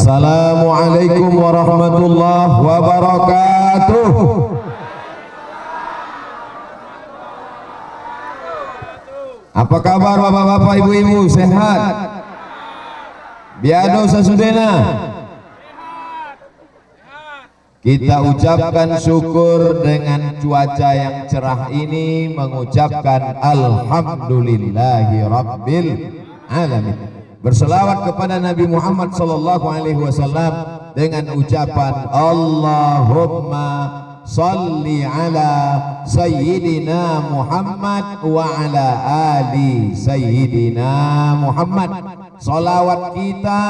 Assalamualaikum warahmatullahi wabarakatuh. Apa kabar bapak-bapak, ibu-ibu, sehat? Biado sasudena. Kita ucapkan syukur dengan cuaca yang cerah ini, mengucapkan alhamdulillahi rabbil alamin. Berselawat kepada Nabi Muhammad sallallahu alaihi wasallam dengan ucapan Allahumma salli ala sayyidina Muhammad wa ala ali sayyidina Muhammad. Salawat kita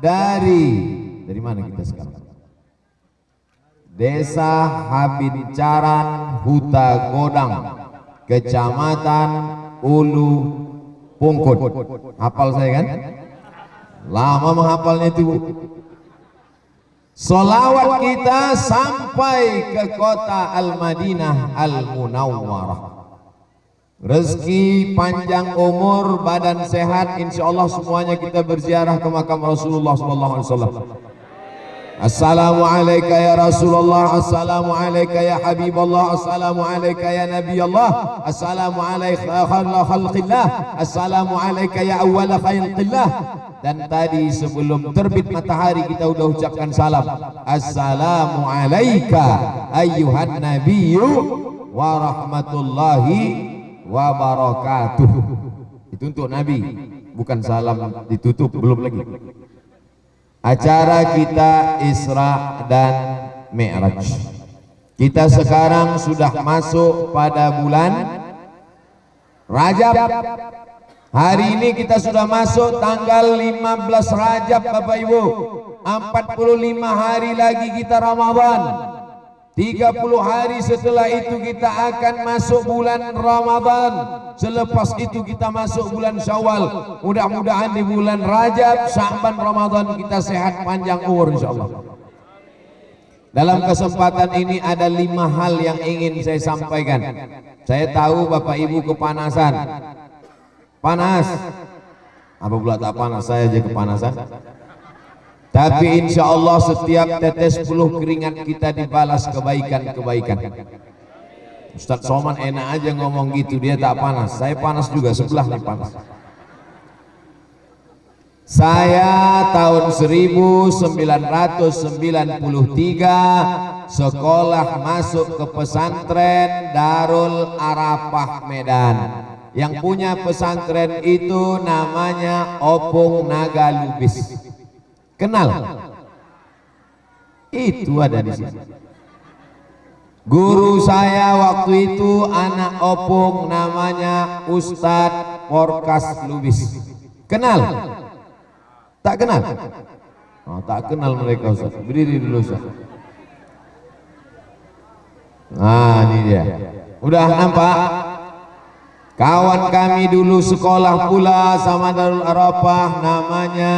dari mana kita sekarang? Desa Habincaran, Huta Godang, Kecamatan Ulu Pungkut. Hafal saya kan? Lama menghafalnya itu, Bu. Salawat kita sampai ke kota Al-Madinah Al-Munawwarah. Rezeki, panjang umur, badan sehat, insya Allah semuanya kita berziarah ke makam Rasulullah SAW. Assalamualaikum ya Rasulullah, assalamualaikum ya Habibullah, assalamualaikum ya Nabi Allah, assalamualaikum ya khalqillah, assalamualaikum ya awwal khalqillah. Dan tadi sebelum terbit matahari kita udah ucapkan salam, assalamualaikum ayyuhan nabiyyu wa rahmatullahi wa barakatuh. Itu untuk Nabi, bukan salam ditutup, belum lagi. Acara kita Isra dan Mi'raj. Kita sekarang sudah masuk pada bulan Rajab. Hari ini kita sudah masuk tanggal 15 Rajab, Bapak Ibu. 45 hari lagi kita Ramadan. 30 hari setelah itu kita akan masuk bulan Ramadan. Selepas itu kita masuk bulan Syawal. Mudah-mudahan di bulan Rajab, Sya'ban, Ramadan kita sehat panjang umur insyaallah. Dalam kesempatan ini ada 5 hal yang ingin saya sampaikan. Saya tahu Bapak Ibu kepanasan. Panas. Apa pula tak panas, saya aja kepanasan. Tapi insya Allah setiap tetes puluh keringat kita dibalas kebaikan-kebaikan. Ustadz Somad enak aja ngomong gitu, dia tak panas. Saya panas juga, sebelah nih panas. Saya tahun 1993 sekolah masuk ke pesantren Darul Arafah Medan. Yang punya pesantren itu namanya Opung Naga Lubis. Kenal? Itu ada di sini. Guru saya waktu itu anak Opung, namanya Ustadz Porkas Lubis. Kenal? Tak kenal? Oh, tak kenal mereka, Ustaz. Berdiri dulu, Ustaz. Nah, ini dia. Udah nampak? Kawan kami dulu sekolah pula sama Darul Arafah, namanya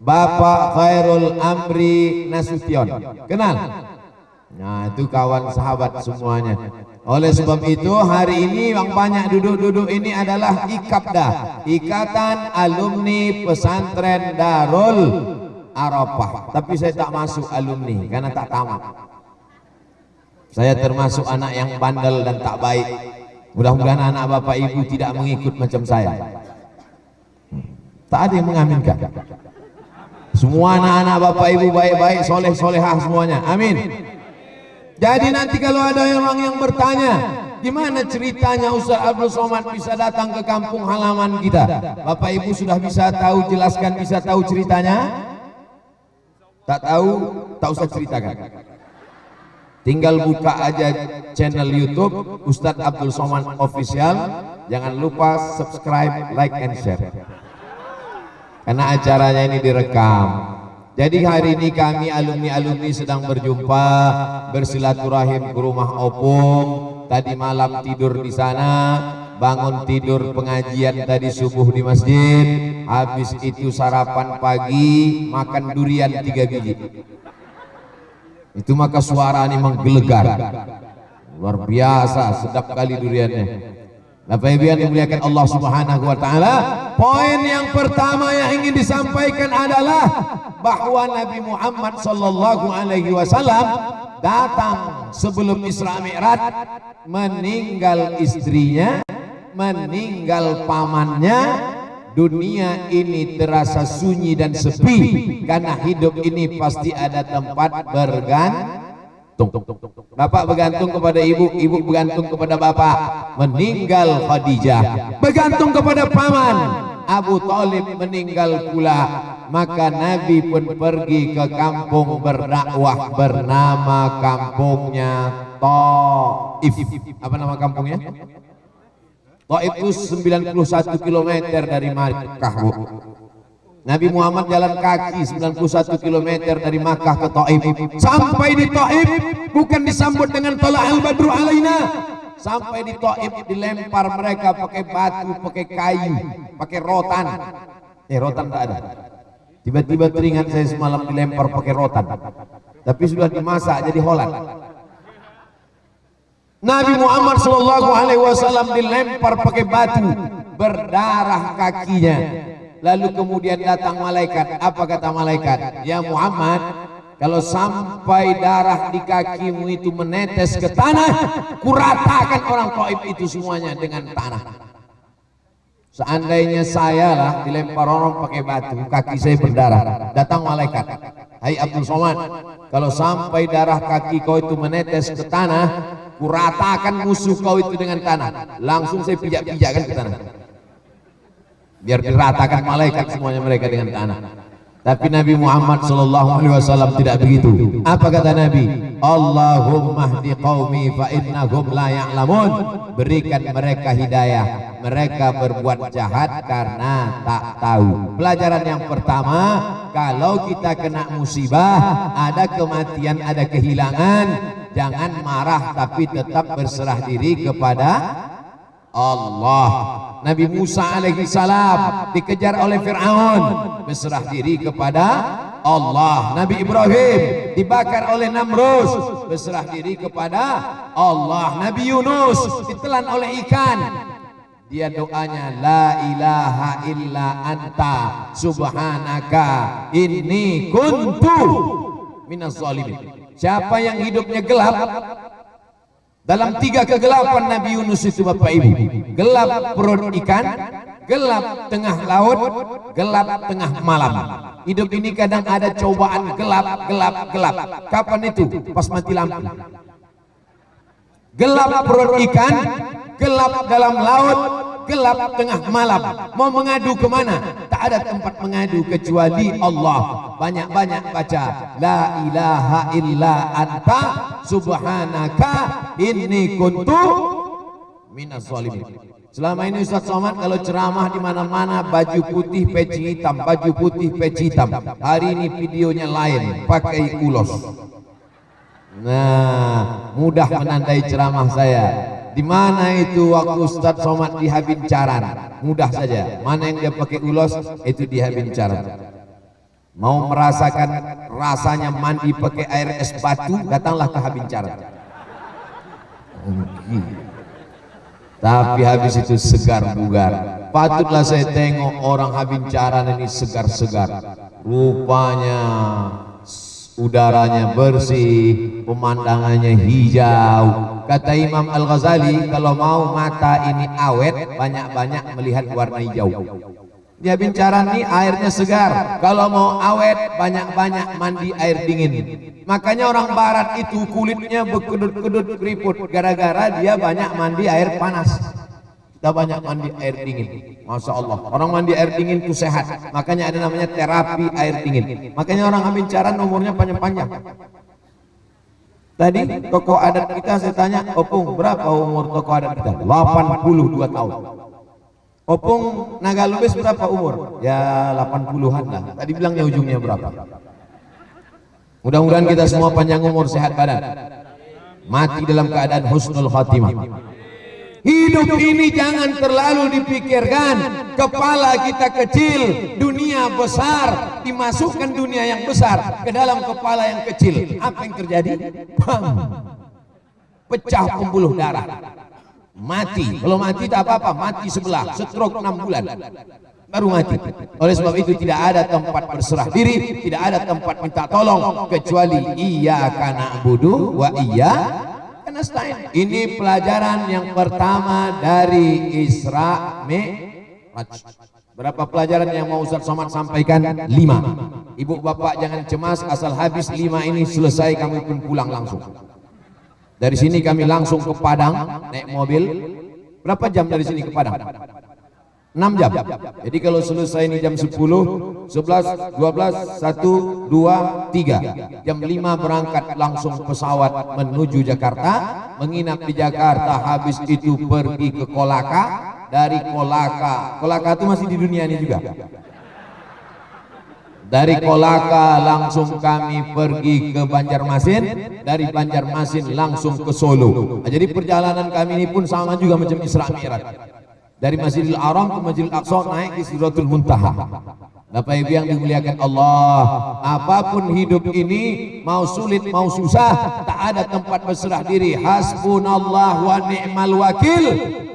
Bapak Khairul Amri Nasution. Kenal? Nah, itu kawan sahabat semuanya. Oleh sebab itu hari ini yang banyak duduk-duduk ini adalah IKAPDA, Ikatan Alumni Pesantren Darul Arafah. Tapi saya tak masuk alumni karena tak tamat. Saya termasuk anak yang bandel dan tak baik. Mudah-mudahan anak Bapak Ibu tidak mengikut macam saya. Tak ada yang mengaminkan. Semua anak-anak Bapak Ibu baik-baik, soleh-solehah semuanya. Amin. Jadi nanti kalau ada orang yang bertanya, gimana ceritanya Ustaz Abdul Somad bisa datang ke kampung halaman kita? Bapak Ibu sudah bisa tahu, jelaskan, bisa tahu ceritanya? Tak tahu, tak usah ceritakan. Tinggal buka aja channel YouTube Ustaz Abdul Somad Official. Jangan lupa subscribe, like, and share. Karena acaranya ini direkam. Jadi hari ini kami alumni-alumni sedang berjumpa, bersilaturahim ke rumah Opung. Tadi malam tidur di sana, bangun tidur pengajian tadi subuh di masjid. Habis itu sarapan pagi, makan durian 3 biji. Itu maka suara ini menggelegar. Luar biasa, sedap kali duriannya. Bapak Ibu yang dimuliakan Allah Subhanahu wa taala, poin yang pertama yang ingin disampaikan adalah bahwa Nabi Muhammad sallallahu alaihi wasallam datang sebelum Isra Mi'raj, meninggal istrinya, meninggal pamannya. Dunia ini terasa sunyi dan sepi karena hidup ini pasti ada tempat bergantung. Bapak bergantung kepada ibu, ibu bergantung kepada bapak. Meninggal Khadijah, bergantung kepada paman. Abu Thalib meninggal pula, maka Nabi pun pergi ke kampung berdakwah, bernama kampungnya Taif. Apa nama kampungnya? Taif itu 91 km dari Makkah, Bu. Nabi Muhammad jalan kaki 91 km dari Makkah ke Taif. Sampai di Taif bukan disambut dengan tala'al badru alaina. Sampai di Taif dilempar mereka pakai batu, pakai kayu, pakai rotan. Rotan tak ada. Tiba-tiba teringat saya semalam dilempar pakai rotan. Tapi sudah dimasak jadi holat. Nabi Muhammad sallallahu alaihi wasallam dilempar pakai batu, berdarah kakinya. Lalu kemudian datang malaikat. Apa kata malaikat? Ya Muhammad, kalau sampai darah di kakimu itu menetes ke tanah, kuratakan orang Taif itu semuanya dengan tanah. Seandainya saya lah dilempar orang pakai batu, kaki saya berdarah, datang malaikat. Hai Abdul Somad, kalau sampai darah kaki kau itu menetes ke tanah, kuratakan musuh kau itu dengan tanah. Langsung saya pijak-pijakkan ke tanah, biar diratakan malaikat semuanya mereka dengan tanah. Tapi Nabi Muhammad SAW tidak begitu. Apa kata Nabi? Allahumma hdi qaumi fa innahum la ya'lamun. Berikan mereka hidayah, mereka berbuat jahat karena tak tahu. Pelajaran yang pertama, kalau kita kena musibah, ada kematian, ada kehilangan, jangan marah tapi tetap berserah diri kepada Allah. Nabi Musa alaihi salam dikejar oleh Fir'aun, berserah diri kepada Allah. Nabi Ibrahim dibakar oleh Namrus, berserah diri kepada Allah. Nabi Yunus ditelan oleh ikan, dia doanya la ilaha illa anta subhanaka inni kuntu minaz zalimin. Siapa yang hidupnya gelap, dalam 3 kegelapan Nabi Yunus itu Bapak Ibu, gelap perut ikan, gelap tengah laut, gelap tengah malam. Hidup ini kadang ada cobaan gelap. Kapan itu? Pas mati lampu. Gelap perut ikan, gelap dalam laut, gelap tengah malam. Mau mengadu kemana? Tak ada tempat mengadu kecuali Allah. Banyak-banyak baca la ilaha illa anta subhanaka inni kuntu minaz zalimin. Selama ini Ustaz Somad kalau ceramah di mana-mana baju putih peci hitam, baju putih peci hitam. Hari ini videonya lain, pakai ulos. Nah, mudah menandai ceramah saya. Di mana itu waktu Ustaz Somad di Habincaran? Mudah saja. Mana yang dia pakai ulos, itu di Habincaran. Mau merasakan rasanya mandi pakai air es batu, datanglah ke Habincaran. Tapi habis itu segar bugar. Patutlah saya tengok orang Habincaran ini segar-segar. Rupanya udaranya bersih, pemandangannya hijau. Kata Imam Al-Ghazali, kalau mau mata ini awet, banyak-banyak melihat warna hijau. Di Habincaran ini airnya segar. Kalau mau awet, banyak-banyak mandi air dingin. Makanya orang barat itu kulitnya berkedut-kedut keriput, gara-gara dia banyak mandi air panas. Kita banyak mandi air dingin. Masya Allah, orang mandi air dingin itu sehat. Makanya ada namanya terapi air dingin. Makanya orang Habincaran umurnya panjang-panjang. Tadi tokoh adat kita saya tanya, Opung berapa umur tokoh adat kita? 82 tahun. Opung Naga Lubis berapa umur? Ya 80-an lah. Tadi bilangnya ujungnya berapa? Mudah-mudahan kita semua panjang umur, sehat badan, mati dalam keadaan husnul khatimah. Hidup ini jangan terlalu dipikirkan. Kepala kita kecil, dunia besar. Dimasukkan dunia yang besar ke dalam kepala yang kecil. Apa yang terjadi? Bang! Pecah pembuluh darah. mati. Belum mati tak apa-apa, mati sebelah, stroke 6 bulan baru mati. Oleh sebab itu tidak ada tempat berserah diri, tidak ada tempat minta tolong kecuali iyyaka na'budu wa iyyaka nasta'in. Ini pelajaran yang pertama dari Isra Mi'raj. Berapa pelajaran yang mau Ustaz Somad sampaikan? 5. Ibu bapak jangan cemas, asal habis 5 ini selesai kami pun pulang langsung. Dari sini kami langsung ke Padang naik mobil. Berapa jam dari sini ke Padang? 6 jam. Jadi kalau selesai ini jam 10, 11, 12, 1, 2, 3. Jam 5 berangkat langsung pesawat menuju Jakarta, menginap di Jakarta, habis itu pergi ke Kolaka. Dari Kolaka itu masih di dunia ini juga. Dari Kolaka langsung kami pergi ke Banjarmasin, dari Banjarmasin langsung ke Solo. Nah, jadi perjalanan kami ini pun sama juga macam Isra Mi'raj. Dari Masjidil Haram ke Masjidil Aqsa naik ke Sidratul Muntaha. Bapak Ibu yang dimuliakan Allah, apapun hidup ini, mau sulit mau susah, tak ada tempat berserah diri. Hasbunallah wa ni'mal wakil,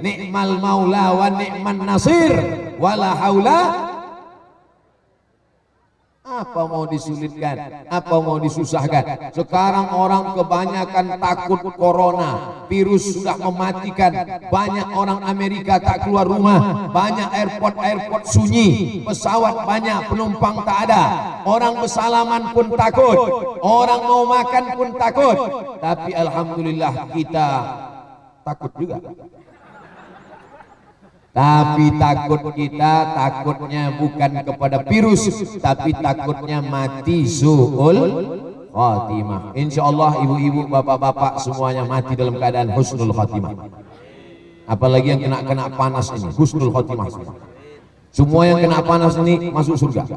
ni'mal maula wa ni'man nasir, wala haula. Apa mau disulitkan, apa mau disusahkan? Sekarang orang kebanyakan takut corona, virus sudah mematikan. Banyak orang Amerika tak keluar rumah, banyak airport sunyi, pesawat banyak, penumpang tak ada. Orang bersalaman pun takut, orang mau makan pun takut. Tapi alhamdulillah kita takut juga. Tapi takut kita, takutnya bukan kepada virus, tapi takutnya mati su'ul khatimah. Insya Allah ibu-ibu, bapak-bapak semuanya mati dalam keadaan husnul khatimah. Apalagi yang kena panas ini, husnul khatimah. Semua yang kena panas ini masuk surga.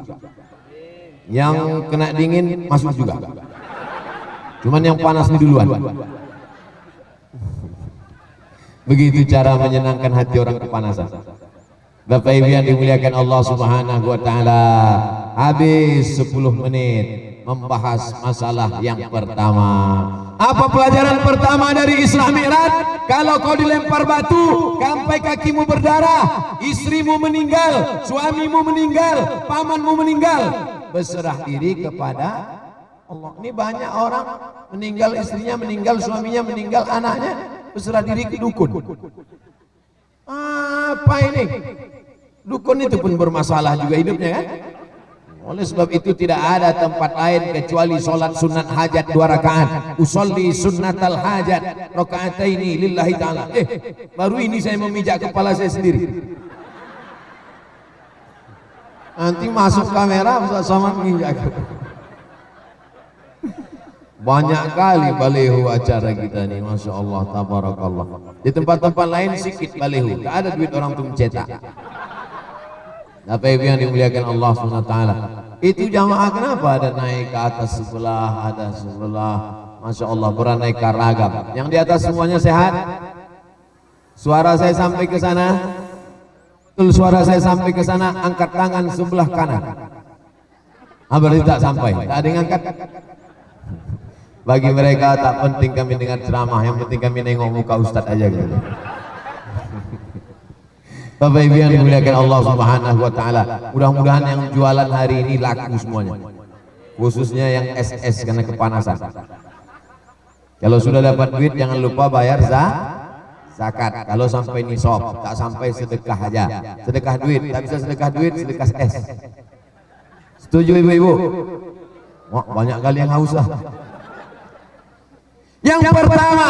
Yang kena dingin masuk juga. Cuman yang panas ini duluan. Begitu cara menyenangkan hati orang kepanasan. Bapak Ibu yang dimuliakan Allah Subhanahu wa taala, habis 10 menit membahas masalah yang pertama. Apa pelajaran pertama dari Isra Mi'raj? Kalau kau dilempar batu sampai kakimu berdarah, istrimu meninggal, suamimu meninggal, pamanmu meninggal, berserah diri kepada Allah. Ini banyak orang meninggal, istrinya meninggal, suaminya meninggal, anaknya berserah diri ke dukun. Apa ini? Dukun itu pun bermasalah juga hidupnya kan? Oleh sebab itu tidak ada tempat lain kecuali solat sunat hajat 2 rakaat. Usolli sunnatal hajat rakaataini lillahi ta'ala. Baru ini saya memijak kepala saya sendiri. Nanti masuk kamera sama menginjak. Banyak kali baleho acara kita nih, Masya Allah, tabarakallah. Di tempat-tempat lain sedikit baleho, tak ada duit orang tuh mencetak. Bapak Ibu yang dimuliakan Allah SWT, itu jamaah kenapa ada naik ke atas sebelah, ada sebelah, Masya Allah, beraneka ragam. Yang di atas semuanya sehat? Suara saya sampai ke sana? Betul, suara saya sampai ke sana, angkat tangan sebelah kanan. Berarti tak sampai, tak ada yang angkat. Bagi mereka tak penting kami dengar ceramah, yang penting kami nengok muka Ustadz aja gitu. Bapak Ibu yang dimuliakan Allah Subhanahu wa taala, mudah-mudahan yang jualan hari ini laku semuanya. Khususnya yang SS karena kepanasan. Kalau sudah dapat duit jangan lupa bayar zakat. Kalau sampai nisab, tak sampai sedekah aja. Sedekah duit, tak bisa sedekah duit, sedekah es. Setuju ibu-ibu? Wah, banyak kali yang haus lah. Yang pertama,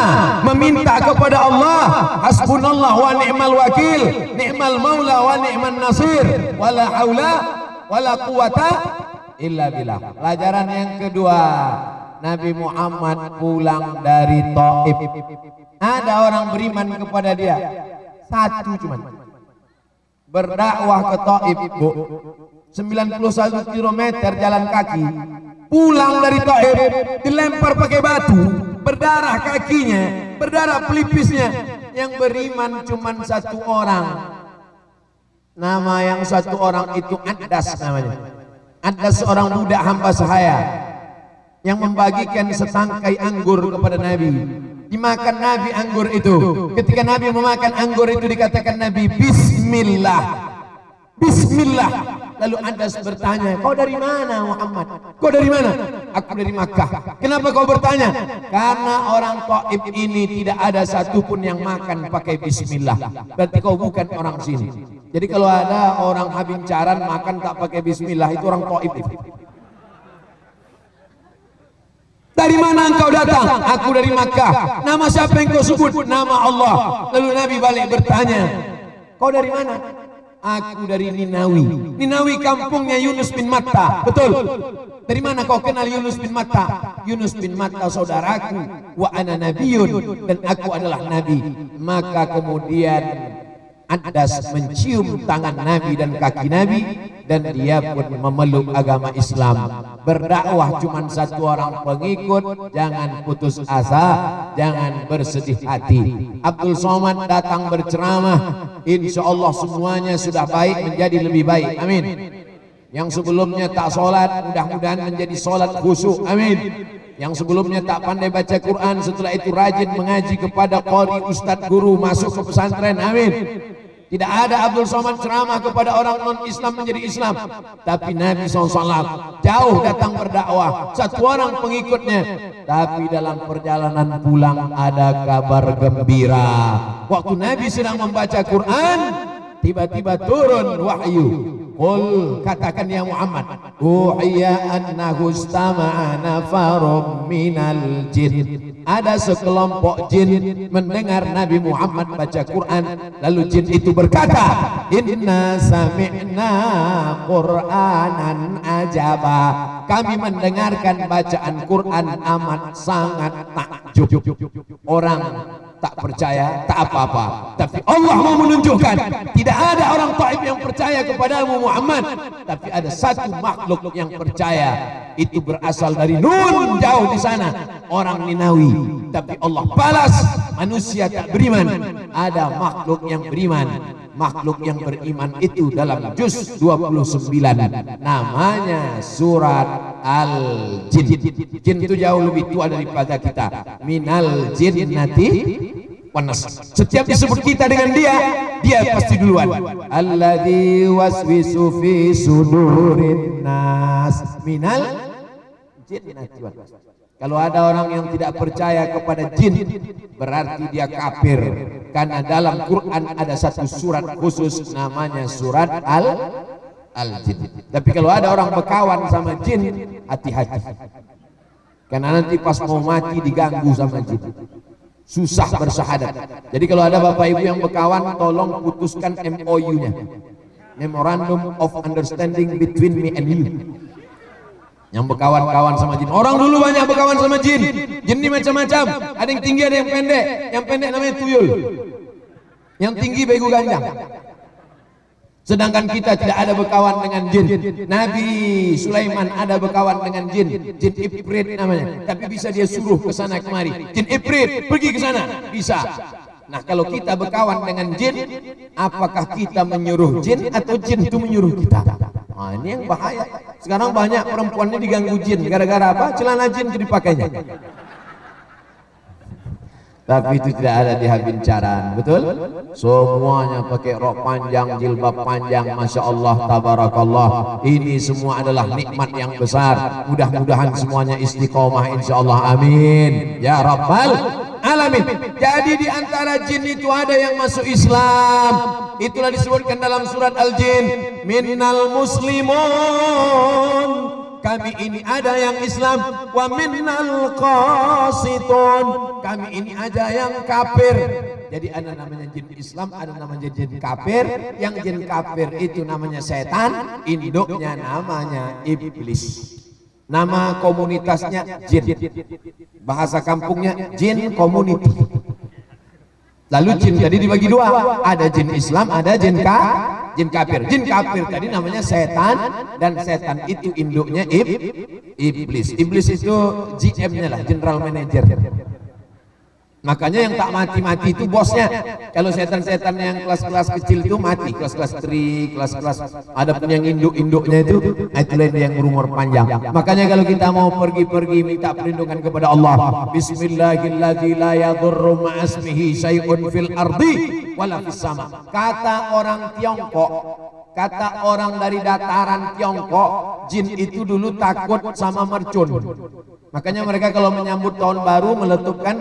meminta kepada Allah, hasbunallah wa ni'mal wakil, ni'mal maula wa ni'man nasir, wala haula wala quwata illa billah. Pelajaran yang kedua, Nabi Muhammad pulang dari Taif. Ada orang beriman kepada dia, satu cuman. Berdakwah ke Taif, Bu. 91 km jalan kaki. Pulang dari Taif, dilempar pakai batu, berdarah kakinya, berdarah pelipisnya. Yang beriman cuman 1 orang. Nama yang 1 orang itu Addas namanya. Addas seorang budak hamba sahaya yang membagikan setangkai anggur kepada Nabi. dimakan Nabi anggur itu. Ketika Nabi memakan anggur itu dikatakan Nabi Bismillah, Bismillah. Lalu Anas bertanya, kau dari mana Muhammad? Kau dari mana? Aku dari Makkah. Kenapa kau bertanya? Karena orang Taif ini tidak ada satupun yang makan pakai Bismillah. Berarti kau bukan orang sini. Jadi kalau ada orang Habincaran makan tak pakai Bismillah, itu orang Taif itu. Dari mana engkau datang? Aku dari Makkah. Nama siapa yang kau sebut? Nama Allah. Lalu Nabi balik bertanya, kau dari mana? Aku dari Ninawi. Ninawi kampungnya Yunus bin Matta. Betul. Dari mana kau kenal Yunus bin Matta? Yunus bin Matta saudaraku. Wa ana nabiyun, dan aku adalah nabi. Maka kemudian Anas mencium tangan Nabi dan kaki Nabi, dan dia pun memeluk agama Islam. Berdakwah cuma satu orang pengikut, jangan putus asa, jangan bersedih hati. Abdul Somad datang berceramah, insya Allah semuanya sudah baik menjadi lebih baik, amin. Yang sebelumnya tak sholat, mudah-mudahan menjadi sholat khusyuk, amin. Yang sebelumnya tak pandai baca Quran, setelah itu rajin mengaji kepada qari, ustadz, guru, masuk ke pesantren, amin. Tidak ada Abdul Somad ceramah kepada orang non-Islam menjadi Islam, tapi Nabi SAW jauh datang berdakwah, satu orang pengikutnya. Tapi dalam perjalanan pulang ada kabar gembira. Waktu Nabi sedang membaca Quran, tiba-tiba turun wahyu. Qul, katakan ya Muhammad, uhiya annahu istama'a nafarum minal jin. Ada sekelompok jin mendengar Nabi Muhammad baca Quran, lalu jin itu berkata, inna sami'na Qur'anan ajaba. Kami mendengarkan bacaan Quran amat sangat takjub. Orang tak percaya, tak apa-apa, tapi Allah mau menunjukkan tidak ada orang Taif yang percaya kepadamu Muhammad, tapi ada satu makhluk yang percaya. Itu berasal dari Nun, jauh di sana, orang Ninawi, tapi Allah balas manusia tak beriman. Ada makhluk yang beriman. Makhluk yang beriman itu dalam juz 29, namanya surat Al-Jin. Jin itu jauh lebih tua daripada kita. Minal jinnati wanas. Setiap disebut kita dengan dia pasti duluan. Alladzi waswisu fi sudurin nas minal jinnati wanas. Kalau ada orang yang tidak percaya kepada jin, berarti dia kafir. Karena dalam Quran ada satu surat khusus namanya surat Al-Jin. Tapi kalau ada orang berkawan sama jin, hati-hati. Karena nanti pas mau mati diganggu sama jin. Susah bersahadat. Jadi kalau ada bapak ibu yang berkawan, tolong putuskan MOU-nya. Memorandum of Understanding between me and you. Yang berkawan-kawan sama jin. Orang dulu banyak berkawan sama jin. Jin ini macam-macam. Ada yang tinggi, ada yang pendek. Yang pendek namanya tuyul. Yang tinggi begu ganjang. Sedangkan kita tidak ada berkawan dengan jin. Nabi Sulaiman ada berkawan dengan jin. Jin Ifrit namanya. Tapi bisa dia suruh ke sana kemari. Jin Ifrit pergi ke sana. Bisa. Nah kalau kita berkawan dengan jin, apakah kita menyuruh jin atau jin itu menyuruh kita? Nah, ini yang bahaya. Sekarang banyak perempuannya diganggu jin. Gara-gara apa? Celana jin itu dipakainya. Tapi itu tidak ada di Habincaran, betul? Semuanya pakai rok panjang, jilbab panjang, masya Allah, tabarakallah. Ini semua adalah nikmat yang besar. Mudah-mudahan semuanya istiqomah, insya Allah, amin. Ya Rabbal Alamin. Jadi di antara jin itu ada yang masuk Islam. Itulah disebutkan dalam surat Al-Jin. Minnal muslimun. Kami ini ada yang Islam, wa minnal qasitun. Kami ini ada yang kafir. Jadi ada namanya jin Islam, ada namanya jin kafir. Yang jin kafir itu namanya setan, induknya namanya iblis. Nama komunitasnya jin. Bahasa kampungnya jin community. Lalu jin tadi dibagi dua, ada jin Islam, ada jin kafir. Jin kafir tadi namanya setan, dan setan itu induknya iblis. Iblis itu GM-nya lah, general manager. Makanya yang tak mati-mati itu bosnya. Kalau setan-setan yang kelas-kelas kecil itu mati, kelas-kelas tri, kelas-kelas ada pun yang induk-induknya itu lain yang berumur panjang. Makanya kalau kita mau pergi-pergi minta perlindungan kepada Allah, Bismillahirrahmanirrahim, la yadurru ma'asmihi syai'un fil ardi wala fis sama. Kata orang Tiongkok, kata orang dari dataran Tiongkok, jin itu dulu takut sama mercun. Makanya mereka kalau menyambut tahun baru meletupkan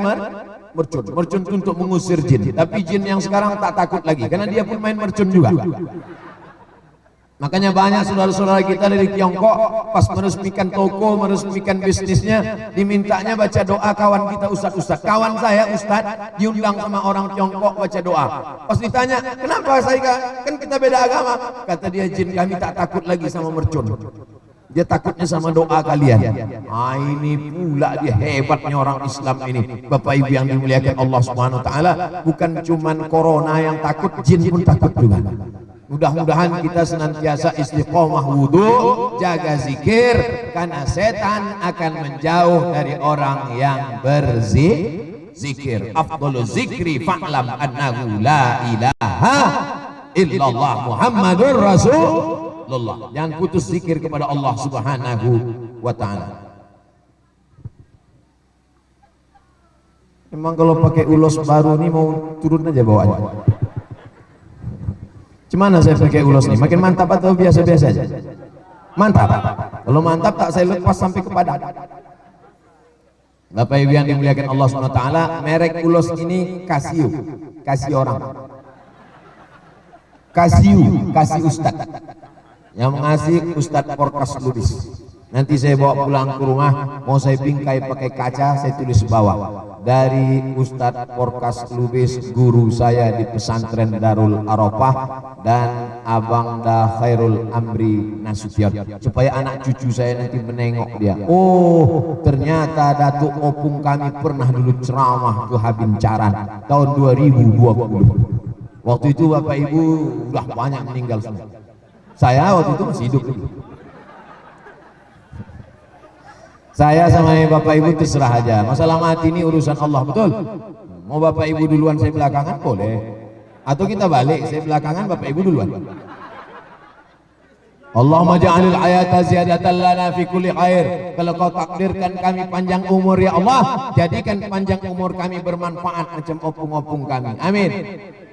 mercun untuk mengusir jin. Tapi jin yang sekarang tak takut lagi karena dia pun main mercun juga. Makanya banyak saudara-saudara kita dari Tiongkok pas meresmikan toko, meresmikan bisnisnya, dimintanya baca doa kawan kita ustad-ustad. Kawan saya ustad diundang sama orang Tiongkok baca doa. Pas ditanya, kenapa saya kan kita beda agama? Kata dia, jin kami tak takut lagi sama mercun. Dia takutnya sama doa kalian. Ah, ini pula dia hebatnya orang Islam ini. Bapak Ibu yang dimuliakan Allah Subhanahu wa taala, bukan cuman corona yang takut, jin pun takut juga. Mudah-mudahan kita senantiasa istiqomah wudu, jaga zikir, karena setan akan menjauh dari orang yang berzikir. Afdhalu zikri fa'lam annahu la ilaha illallah Muhammadur Rasul. Jangan putus zikir kepada Allah Subhanahu wa taala. Memang kalau pakai ulos baru nih mau turun aja bawaannya. Gimana saya pakai ulos nih? Makin mantap atau biasa-biasa aja? Mantap. Kalau mantap tak saya lepas sampai ke badan. Bapak Ibu yang dimuliakan Allah Subhanahu wa taala, merek ulos ini Casio. Kasih orang. Kasih Ustad. Yang mengasih Ustadz Porkas Lubis. Nanti saya bawa pulang ke rumah, mau saya bingkai pakai kaca, saya tulis bawah, dari Ustadz Porkas Lubis, guru saya di pesantren Darul Arafah, dan Abang Da Khairul Amri Nasution, supaya anak cucu saya nanti menengok dia. Oh, ternyata Datuk Opung kami pernah dulu ceramah ke Habincaran tahun 2020. Waktu itu Bapak Ibu udah banyak meninggal semua. Saya waktu itu masih hidup. Saya sama Bapak Ibu terserah aja. Masalah mati ini urusan Allah, betul? Mau Bapak Ibu duluan, saya belakangan, boleh. Atau kita balik, saya belakangan, Bapak Ibu duluan. Allahumma ja'alil ayata ziyadatan lana fi kulli khair. Kalau kau takdirkan kami panjang umur ya Allah, jadikan panjang umur kami bermanfaat macam opung-opung kami. Amin.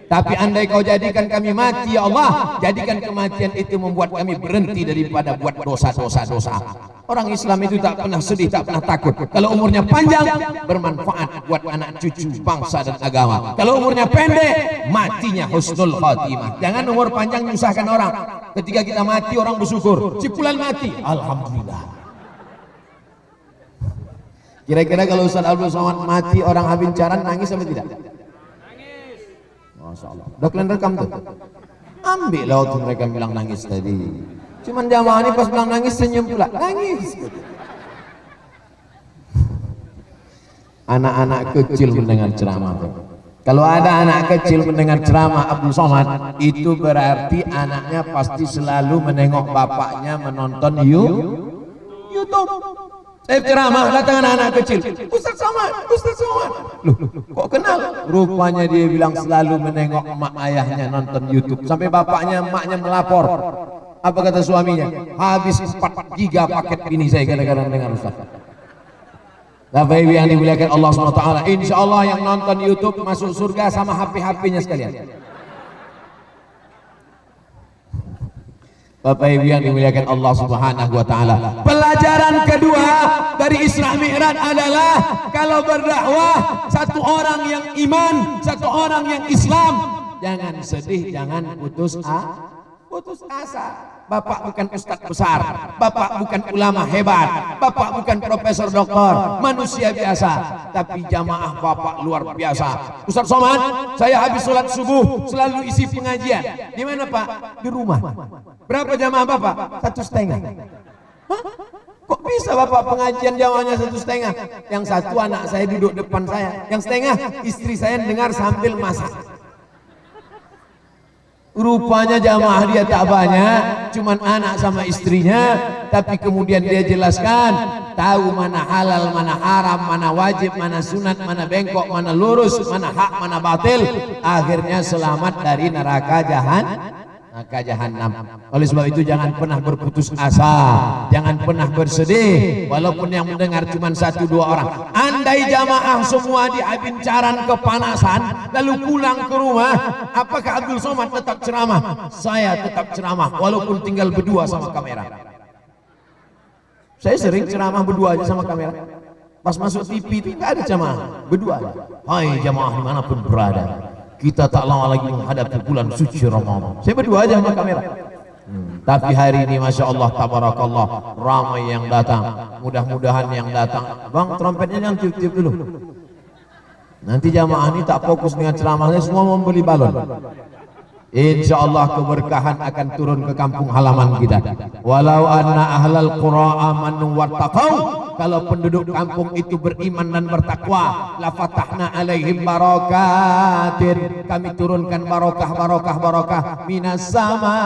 Tapi andai kau jadikan kami mati ya Allah, jadikan kematian itu membuat kami berhenti daripada buat dosa-dosa. Orang Islam itu tak pernah sedih, tak pernah takut. Kalau umurnya panjang, bermanfaat buat anak cucu, bangsa dan agama. Kalau umurnya pendek, matinya husnul khatimah. Jangan umur panjang menyusahkan orang. Ketika kita mati, orang bersyukur. Si fulan mati, alhamdulillah. Kira-kira kalau Ustaz Abdul Somad mati, orang Habincaran nangis sama tidak? Masya Allah. Udah kalian rekam tuh? Ambil lah waktu mereka bilang nangis tadi. Cuman jamaah ini pas bilang nangis senyum pula. Nangis. Anak-anak kecil mendengar ceramah. Kalau ada anak kecil mendengar ceramah Abdul Somad, itu berarti anaknya pasti selalu menengok bapaknya menonton YouTube. Saya ceramah, datang anak-anak kecil, Ustaz Somad. Loh, kok kenal? Rupanya dia bilang selalu menengok emak ayahnya nonton YouTube. Sampai bapaknya, emaknya melapor. Apa kata suaminya? Habis 4 giga paket ini saya kadang-kadang dengar Ustaz. Bapak Ibu yang dimuliakan Allah SWT, insya Allah yang nonton YouTube masuk surga sama HP-HP-nya sekalian. Bapak Ibu yang dimuliakan Allah Subhanahu wa taala. Pelajaran kedua dari Isra Mi'raj adalah kalau berdakwah satu orang yang iman, satu orang yang Islam, jangan sedih, jangan putus asa. Bapak bukan ustadz besar, Bapak bukan ulama hebat, Bapak bukan profesor doktor, manusia biasa, tapi jamaah Bapak luar biasa. Ustaz Somad, saya habis sholat subuh selalu isi pengajian. Di mana Pak? Di rumah. Berapa jamaah Bapak? 1,5. Hah? Kok bisa Bapak pengajian jamaahnya 1,5? Yang satu anak saya duduk depan saya, yang setengah istri saya dengar sambil masak. Rupanya jamaah dia tak banyak, cuman anak sama istrinya, tapi kemudian dia jelaskan, tahu mana halal, mana haram, mana wajib, mana sunat, mana bengkok, mana lurus, mana hak, mana batil. Akhirnya selamat dari neraka jahanam. Oleh sebab itu jangan pernah berputus asa, jangan pernah bersedih walaupun yang mendengar cuma 1-2 orang. Andai jamaah semua di Abincaran kepanasan lalu pulang ke rumah, apakah Abdul Somad tetap ceramah? Saya tetap ceramah walaupun tinggal berdua sama kamera. Saya sering ceramah berdua aja sama kamera. Pas masuk TV itu nggak ada jamaah, berdua aja. Hai jamaah dimanapun berada, kita tak lama lagi menghadapi bulan suci Ramadan. Saya berdua aja sama kamera. Tapi hari ini Masya Allah tabarakallah, ramai yang datang. Mudah-mudahan yang datang, bang trompetnya jangan tiup-tiup dulu. Nanti jamaah ini tak fokus dengan ceramahnya, semua membeli balon. Insya Allah keberkahan akan turun ke kampung halaman kita. Walau anna ahlal qura amanu wattaqau, kalau penduduk kampung itu beriman dan bertakwa, la fatahna alaihim barakatin, kami turunkan barokah minas sama,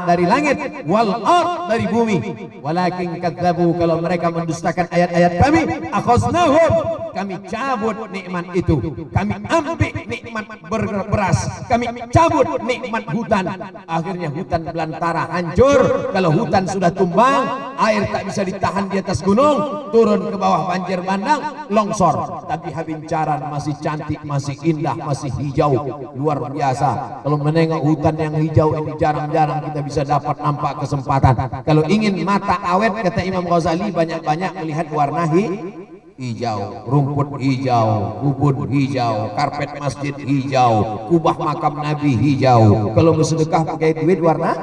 dari langit, wal ard, dari bumi. Walakin kadzabu, kalau mereka mendustakan ayat-ayat kami, akhaznahum, kami cabut nikmat itu, kami ambil nikmat beras, kami cabut nikmat hutan. Akhirnya hutan belantara, hancur. Kalau hutan sudah tumbang, air tak bisa ditahan di atas gunung, turun ke bawah banjir bandang, longsor. Tapi Habincaran masih cantik, masih indah, masih hijau, luar biasa. Kalau menengok hutan yang hijau ini jarang-jarang kita bisa dapat nampak kesempatan. Kalau ingin mata awet, kata Imam Ghazali, banyak-banyak melihat warna hijau, rumput hijau, kubun hijau, karpet masjid hijau, kubah makam Nabi hijau. Kalau bersedekah pakai duit warna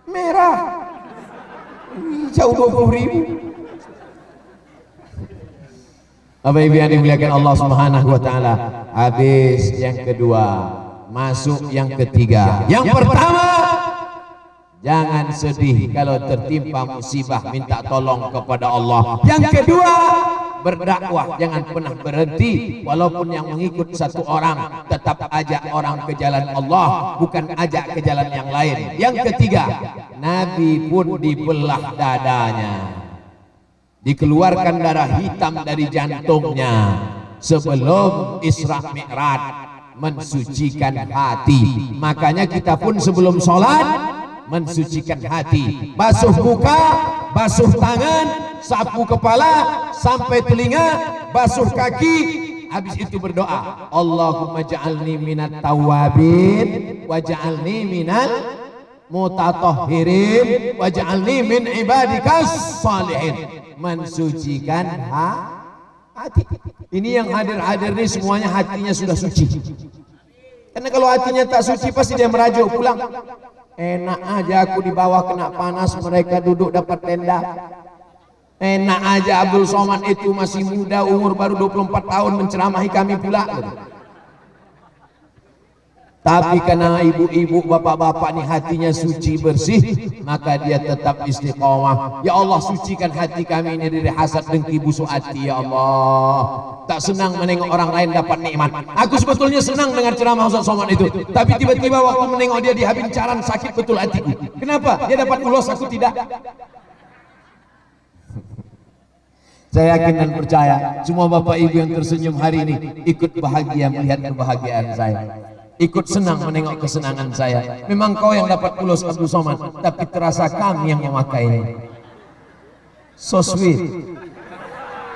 merah, hijau 20.000. Bapak Ibu yang dimuliakan Allah Subhanahu wa taala, habis yang kedua, masuk yang ketiga. Yang pertama, jangan sedih kalau tertimpa musibah, minta tolong kepada Allah. Yang kedua, berdakwah, jangan pernah berhenti. Walaupun yang mengikut satu orang, tetap ajak orang ke jalan Allah, bukan ajak ke jalan yang lain. Yang ketiga, Nabi pun dibelah dadanya, dikeluarkan darah hitam dari jantungnya sebelum Isra Mi'raj, mensucikan hati. Makanya kita pun sebelum sholat mensucikan hati, basuh muka, basuh tangan, sapu kepala sampai telinga, basuh kaki, habis itu berdoa, Allahumma ja'alni minat tawabin waj'alni minal mutatahhirin waj'alni min ibadikas salihin. Mensucikan hati. Ini yang hadir-hadir ini semuanya hatinya sudah suci. Karena kalau hatinya tak suci pasti dia merajuk pulang. Enak aja aku di bawah kena panas, mereka duduk dapat tenda. Enak aja Abdul Somad itu masih muda, umur baru 24 tahun menceramahi kami pula. Tapi karena ibu-ibu, bapak-bapak ini hatinya suci bersih, maka dia tetap istiqomah. Ya Allah, sucikan hati kami ini dari hasad, dengki, busuk hati. Ya Allah, tak senang menengok orang lain dapat nikmat. Aku sebetulnya senang dengan ceramah Ustaz Somad itu, tapi tiba-tiba waktu menengok dia di Habincaran sakit betul hatiku. Kenapa? Dia dapat ulos, aku tidak. Saya yakin dan percaya semua bapak ibu yang tersenyum hari ini ikut bahagia melihat kebahagiaan saya, ikut senang menengok kesenangan saya. Memang kau yang dapat ulos Abdul Somad, tapi terasa kami yang memakainya. So sweet.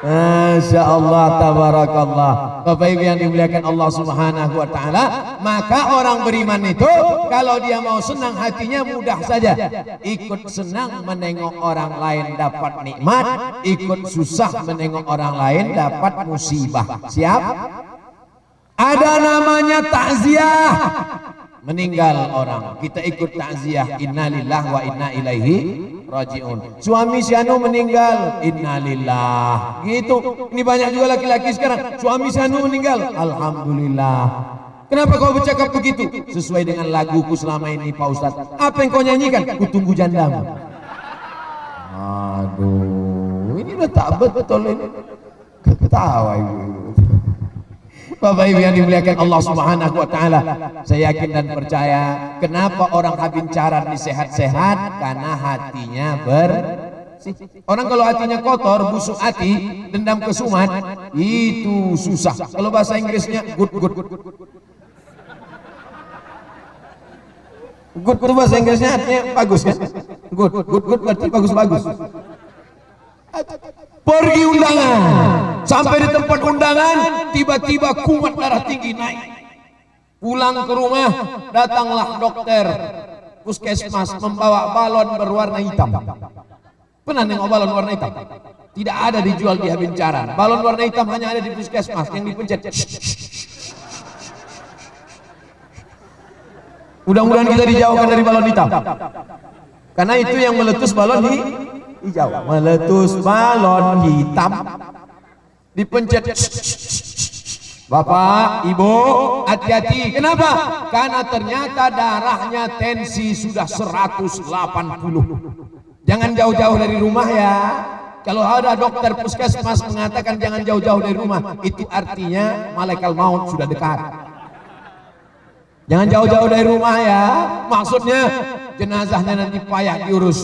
Masya Allah, tabarakallah. Bapak ibu yang dimuliakan Allah Subhanahu wa ta'ala, maka orang beriman itu kalau dia mau senang hatinya mudah saja, ikut senang menengok orang lain dapat nikmat, ikut susah menengok orang lain dapat musibah. Siap? Ada namanya takziah, meninggal orang, kita ikut takziah, innalillah wa inna ilaihi rajiun. Suami si anu meninggal, innalillah. Gitu. Ini banyak juga laki-laki sekarang, suami si anu meninggal, alhamdulillah. Kenapa kau bercakap begitu? Sesuai dengan laguku selama ini Pak Ustadz. Apa yang kau nyanyikan? Ku tunggu jandamu. Aduh, ini udah tak betul ini. Ketawa ibu. Bapak Ibu yang dimuliakan Allah Subhanahu wa taala, saya yakin dan percaya kenapa orang habincaran ini sehat-sehat, karena hatinya bersih. Orang kalau hatinya kotor, busuk hati, dendam kesumat, itu susah. Kalau bahasa Inggrisnya good. Good itu bahasa Inggrisnya artinya bagus kan? Good berarti bagus. Pergi undangan, sampai di tempat undangan tiba-tiba kumat darah tinggi naik. Pulang ke rumah, datanglah dokter puskesmas membawa balon berwarna hitam. Pernah nengok balon warna hitam? Tidak ada dijual di Habincaran. Balon warna hitam hanya ada di puskesmas yang dipencet. Mudah-mudahan kita dijauhkan dari balon hitam, karena itu yang meletus balon hijau. Meletus balon hitam, dipencet. Bapak, Ibu, hati-hati. Kenapa? Karena ternyata darahnya tensi sudah 180. Jangan jauh-jauh dari rumah ya. Kalau ada dokter puskesmas mengatakan jangan jauh-jauh dari rumah, itu artinya malaikat maut sudah dekat. Jangan jauh-jauh dari rumah ya. Maksudnya jenazahnya nanti payah diurus.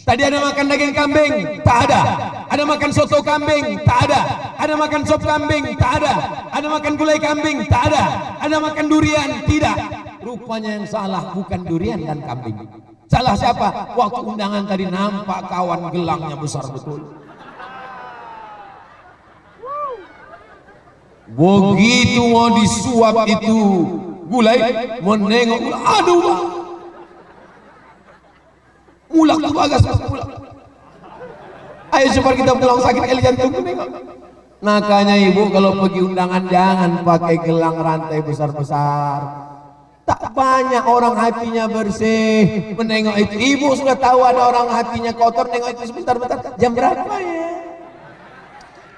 Tadi ada makan daging kambing, tak ada. Ada makan soto kambing, tak ada. Ada makan sop kambing, tak ada. Ada makan gulai kambing, tak ada. Ada makan durian, tidak. Rupanya yang salah bukan durian dan kambing. Salah siapa? Waktu undangan tadi nampak kawan gelangnya besar betul. Begitu mau disuap itu gulai, menengok, aduh bang, mulak tuh bagas, mulak. Ayo cepat kita pulang, sakit kali jantung. Makanya ibu kalau pergi undangan jangan pakai gelang rantai besar-besar. Tak banyak orang hatinya bersih menengok itu. Ibu sudah tahu ada orang hatinya kotor, nengok itu sebentar-bentar. Jam berapa ya?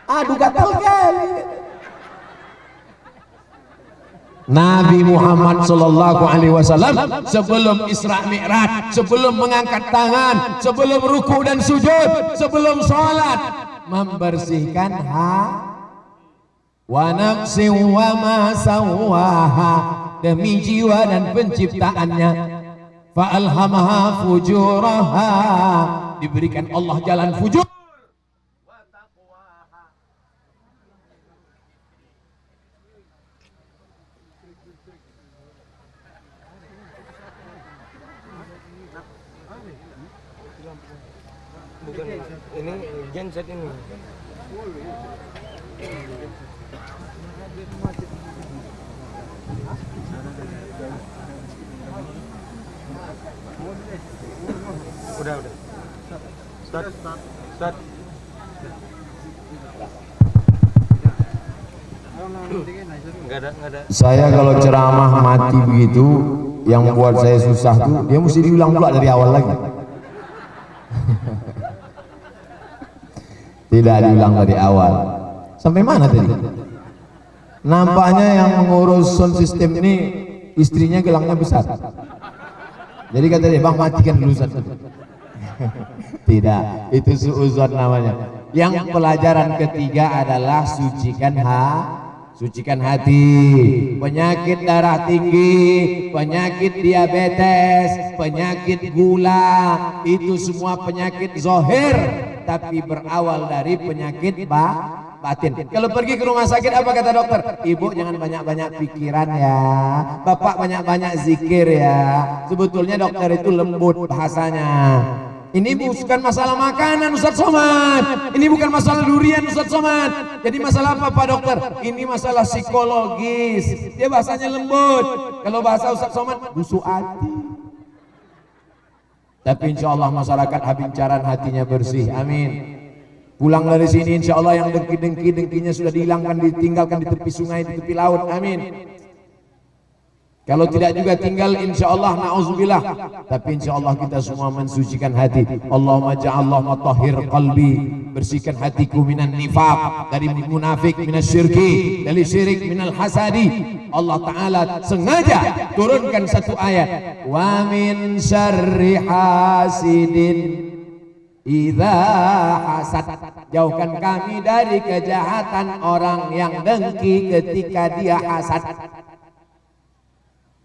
Aduh gatal kali. Nabi Muhammad sallallahu alaihi wasallam sebelum Isra Mi'raj, sebelum mengangkat tangan, sebelum ruku dan sujud, sebelum sholat, membersihkan wa nafsi wa ma sawaha, demi jiwa dan penciptaannya. Fa alhamaha fujuraha, diberikan Allah jalan fujur. Bukan ini genset ini. Udah. Start. Enggak ada. Saya kalau ceramah mati begitu, yang buat saya susah tuh dia mesti diulang pula dari awal lagi. Tidak diulang dari awal. Sampai mana tadi? Nampaknya yang mengurus sound system ini istrinya gelangnya besar. Jadi kata dia, bang matikan dulu satu. Tidak, itu suuzon namanya. Yang pelajaran ketiga adalah sucikan hati. Penyakit darah tinggi, penyakit diabetes, penyakit gula, itu semua penyakit zahir, tapi berawal dari penyakit batin. Kalau pergi ke rumah sakit apa kata dokter? Ibu jangan banyak-banyak pikiran ya, bapak banyak-banyak zikir ya. Sebetulnya dokter itu lembut bahasanya. Ini bukan masalah makanan Ustaz Somad, ini bukan masalah durian Ustaz Somad. Jadi masalah apa Pak Dokter? Ini masalah psikologis. Dia bahasanya lembut. Kalau bahasa Ustaz Somad busuk hati. Tapi insya Allah masyarakat Habincaran hatinya bersih, amin. Pulang dari sini insya Allah yang dengki-dengkinya sudah dihilangkan, ditinggalkan di tepi sungai, di tepi laut, amin. Kalau tidak juga tinggal insya Allah na'udzubillah. Tapi insya Allah kita semua mensucikan hati. Allahumma ja'allahu tahhir qalbi, bersihkan hatiku minan nifaq, dari munafik, minas syirki, dari syirik, minal hasadi. Allah Ta'ala sengaja turunkan satu ayat, wa min syarri hasidin idza hasad. Jauhkan kami dari kejahatan orang yang dengki ketika dia hasad.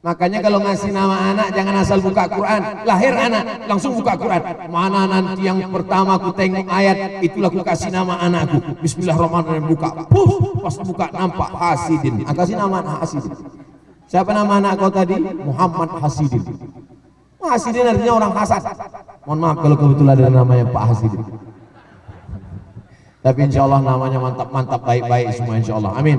Makanya kalau ngasih nama anak jangan asal buka Quran. Lahir anak langsung buka Quran. Mana nanti yang pertama aku tengok ayat itulah aku kasih nama anakku. Bismillahirrahmanirrahim, buka. Pas buka nampak Hasidin. Aku kasih nama anak Hasidin. Siapa nama anak kau tadi? Muhammad Hasidin. Hasidin artinya orang hasad. Mohon maaf kalau kebetulan ada namanya Pak Hasidin. Tapi insya Allah namanya mantap-mantap, baik-baik semua insya Allah. Amin.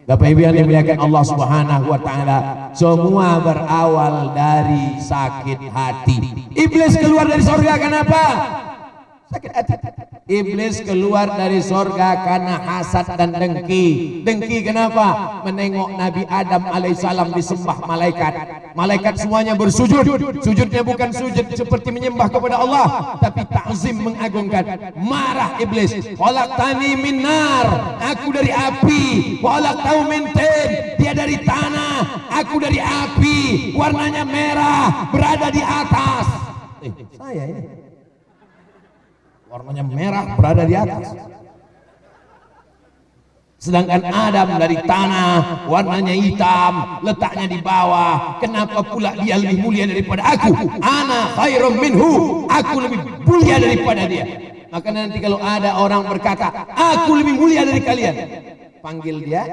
Bapak Ibu yang dimuliakan Allah Subhanahu wa taala, semua berawal dari sakit hati. Iblis keluar dari surga kenapa? Sakit hati. Iblis keluar dari surga karena hasad dan dengki. Dengki kenapa? Menengok Nabi Adam alaihissalam disembah malaikat. Malaikat semuanya bersujud. Sujudnya bukan sujud seperti menyembah kepada Allah, tapi ta'zim, mengagungkan. Marah iblis. Khalaqtani min nar, aku dari api. Khalaqtahu min tin, dia dari tanah, aku dari api. Warnanya merah, berada di atas. Saya ini warnanya merah, berada di atas. Sedangkan Adam dari tanah, warnanya hitam, letaknya di bawah. Kenapa pula dia lebih mulia daripada aku? Ana khairum minhu, aku lebih mulia daripada dia. Maka nanti kalau ada orang berkata aku lebih mulia dari kalian, panggil dia